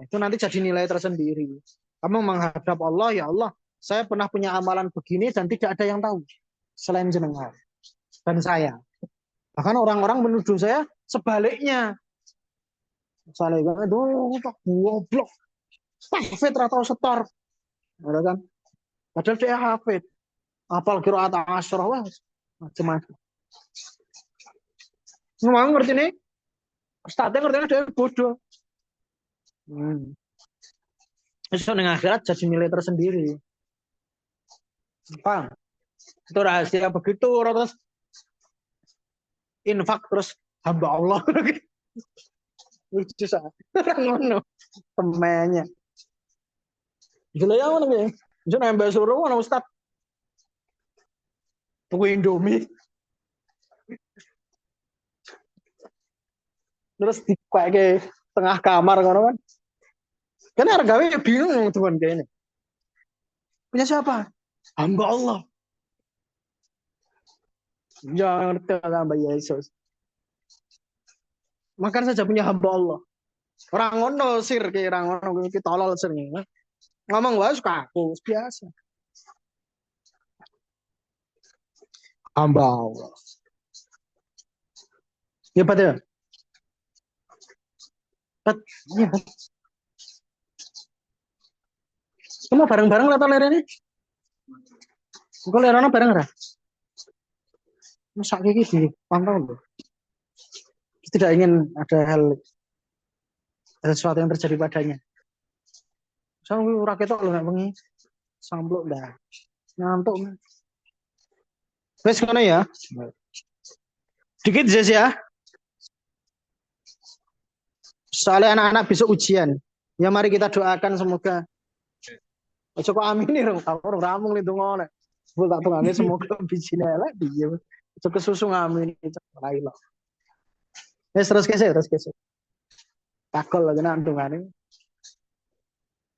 Itu nanti jadi nilai tersendiri. Kamu menghadap Allah, ya Allah, saya pernah punya amalan begini dan tidak ada yang tahu selain jenengan dan saya. Bahkan orang-orang menuduh saya sebaliknya. Sebaliknya itu goblok. Hafid atau setor. Ada kan? Padahal dia hafid. Apal qiraat asyrah wah macam-macam. Semua ngerti nih. Ustaznya ngerti dia bodoh. Itu dengan akhirat jadi nilai tersendiri. Paham? Itu rahasia begitu terus infak terus hamba Allah. Lucu sah. Ngono temennya. Gila ya mana nih? Jadi nambah suruh mana Ustaz? Tuku Indomie. Terus dipakai tengah kamar kan? Karena harganya bingung tuan kayak ini. Punya siapa? Hamba Allah. Jangan ngerti hamba Yesus. Makan saja punya hamba Allah. Orang ngono sir ki orang ngono ki tolol sir. Ngomong wae suka aku biasa. Hamba Allah. Ya Pak ya. Pat, iya Pat. Kamu bareng-bareng lah tolere ini. Engko lerana bareng ora? Masa iki dipantau loh. Tidak ingin ada sesuatu yang terjadi padanya. Saya ora ketok lho nek wengi. Sampluk dah. Ngantuk. Wes ngono ya. Dikit ya. Soalnya anak-anak besok ujian. Ya mari kita doakan semoga. Ojo kok amin nih, aku ramung nih dongo nek. Bu tak tungane semoga bijine elek piye. Ojo kesusu ngamin itu lah. Wes terus kese. Takol lagi nang dungane.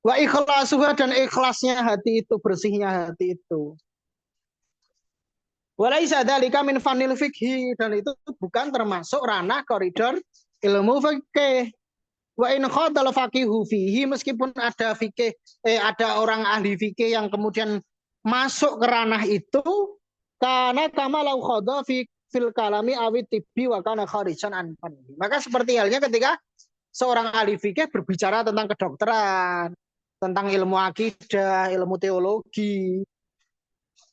Wa ikhlasuha dan ikhlasnya hati itu, bersihnya hati itu. Walaisa dzalika min fanil fikhi dan itu bukan termasuk ranah koridor ilmu fikih. Wa in khadal faqihu fihi meskipun ada fikih ada orang ahli fikih yang kemudian masuk ke ranah itu karena kama lau khadha fi fil kalami awit tibbi wa kana kharijan an. Maka seperti halnya ketika seorang ahli fikih berbicara tentang kedokteran, tentang ilmu akidah, ilmu teologi,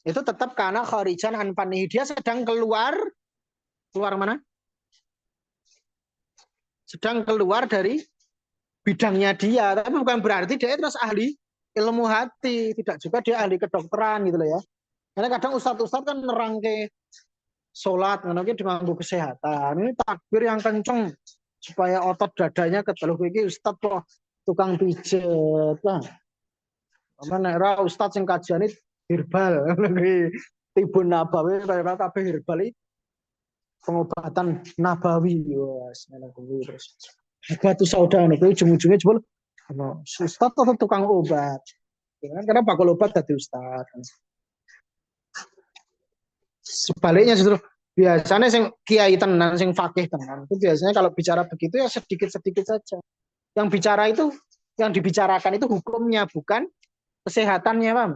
itu tetap karena kharijan an fanihi. Dia sedang keluar mana? Sedang keluar dari bidangnya dia, tapi bukan berarti dia terus ahli ilmu hati, tidak juga dia ahli kedokteran gitu loh ya. Karena kadang ustadz-ustadz kan nerang ke sholat, nanti dengan kesehatan. Ini takbir yang kenceng supaya otot dadanya keteluh iki ustadz kok tukang pijet lah. Mana era ustadz yang kajian itu herbal, tibun nabawi kayak kabeh herbal itu pengobatan nabawi, wes terus. Batu sauda nih, ujung-ujungnya coba ustadz atau tukang obat. Karena bakal obat dari ustadz. Sebaliknya justru biasanya sing kiai tenan, sing fakih tenan, itu biasanya kalau bicara begitu ya sedikit-sedikit saja. Yang bicara itu, yang dibicarakan itu hukumnya, bukan kesehatannya, Paham?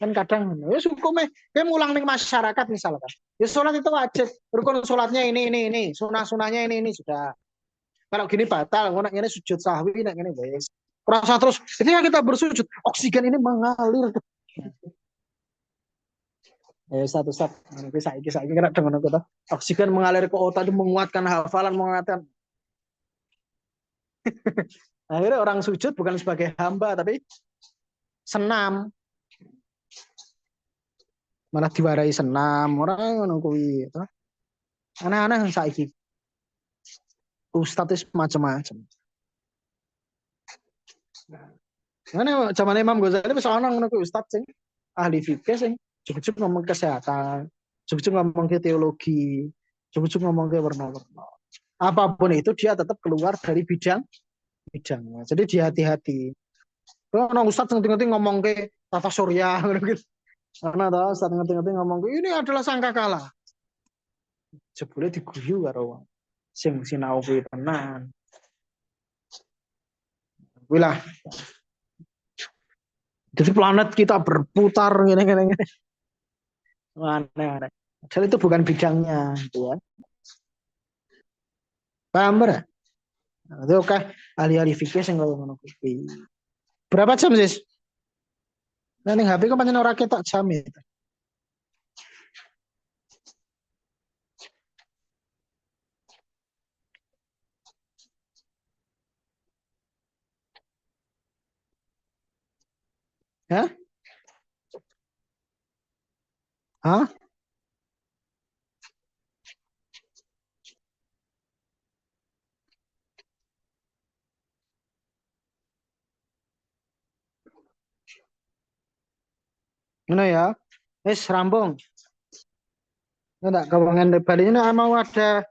Kan kadang, ya hukumnya, kayak ngulang nih masyarakat misalkan. Ya sholat itu wajib, rukun sholatnya ini, sunah-sunahnya ini, sudah. Kalau gini batal, kalau ini sujud sahwi, ini wes. Rasa terus, ketika kita bersujud, oksigen ini mengalir. Satu-satu, saya kira dengan kita oksigen mengalir ke otak itu menguatkan hafalan, menguatkan. Akhirnya orang sujud bukan sebagai hamba, tapi senam. Malah diwarai senam, orang nungguin itu. Aneh-aneh yang saiki. Ustadz macam-macam. Mana zaman Imam Ghazali bisa orang nunggu ustadz sing ahli fikih sing cukup ngomong kesehatan, cukup ngomong ke teologi, cukup ngomong ke warna-warna. Apapun itu dia tetap keluar dari bidangnya. Jadi dia hati-hati. Kalau orang ustadz ngerti-ngerti ngomong ke tata surya gitu. Karena tahu ustadz ngerti-ngerti ngomong ke ini adalah sangkakala. Jebule diguyu karo sing sinau kuwi tenan. Wilah. Jadi planet kita berputar gini. Aneh-aneh. Jadi itu bukan bidangnya, gitu kan. Paham ya? Nah, itu oke, ahli-ahli fikih sing ngono kuwi. Berapa jam sih? Nah, ning HP kok pancen ora ketok jam itu. Hah? Hah? Ngono ya. Wis rambung. Enggak kawangan balinya mau ada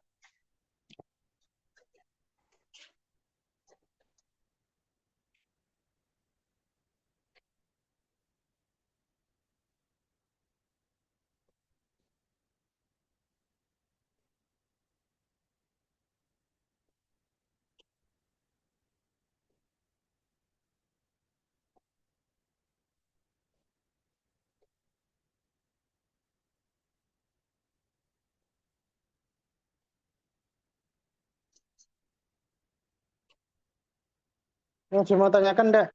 Yang cuma tanyakan dah.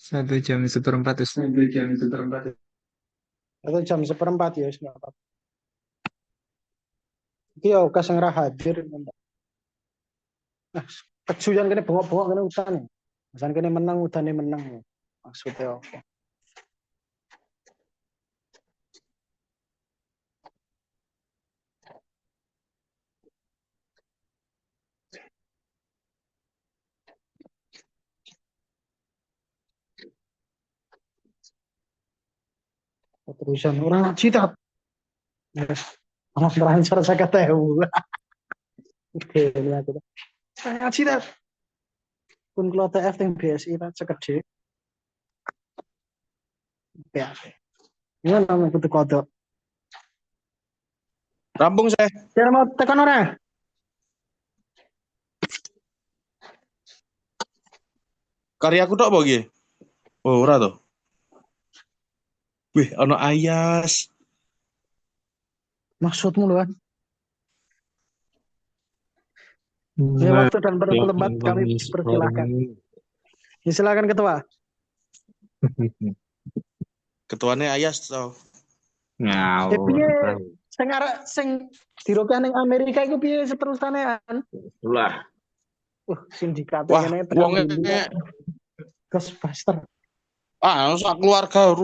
Satu jam seperempat Ustaz. Satu jam seperempat. Atau jam seperempat ya, wis nggak apa-apa. Iki ya kas yang ra hadir. Nah, kejuyan kene bengok-bengok kene udan. Masan kene menang udane menang. Maksudnya apa? Terusan orang cita. Anak terakhir saya kata ya. Oke, lihat itu. Saya cita. Pun kalau TF yang BSI lah sekedip. Ya, ini namanya kutu kodok. Rampung saya. Biar mau tekan orang. Karyaku tok apa iki? Oh, ora to. Wih, ono Ayas. Maksudmu loh kan? Ini waktu dan tempat kami persilahkan. Ya, silakan ketua. Ketuanya Ayas tau. Ngawur. Piye sing arek sing dirokan ning Amerika iku piye seterusane kan? Lah. Sindikat Wah, ngene tekan wongnya ndi Ghostbuster. sak keluarga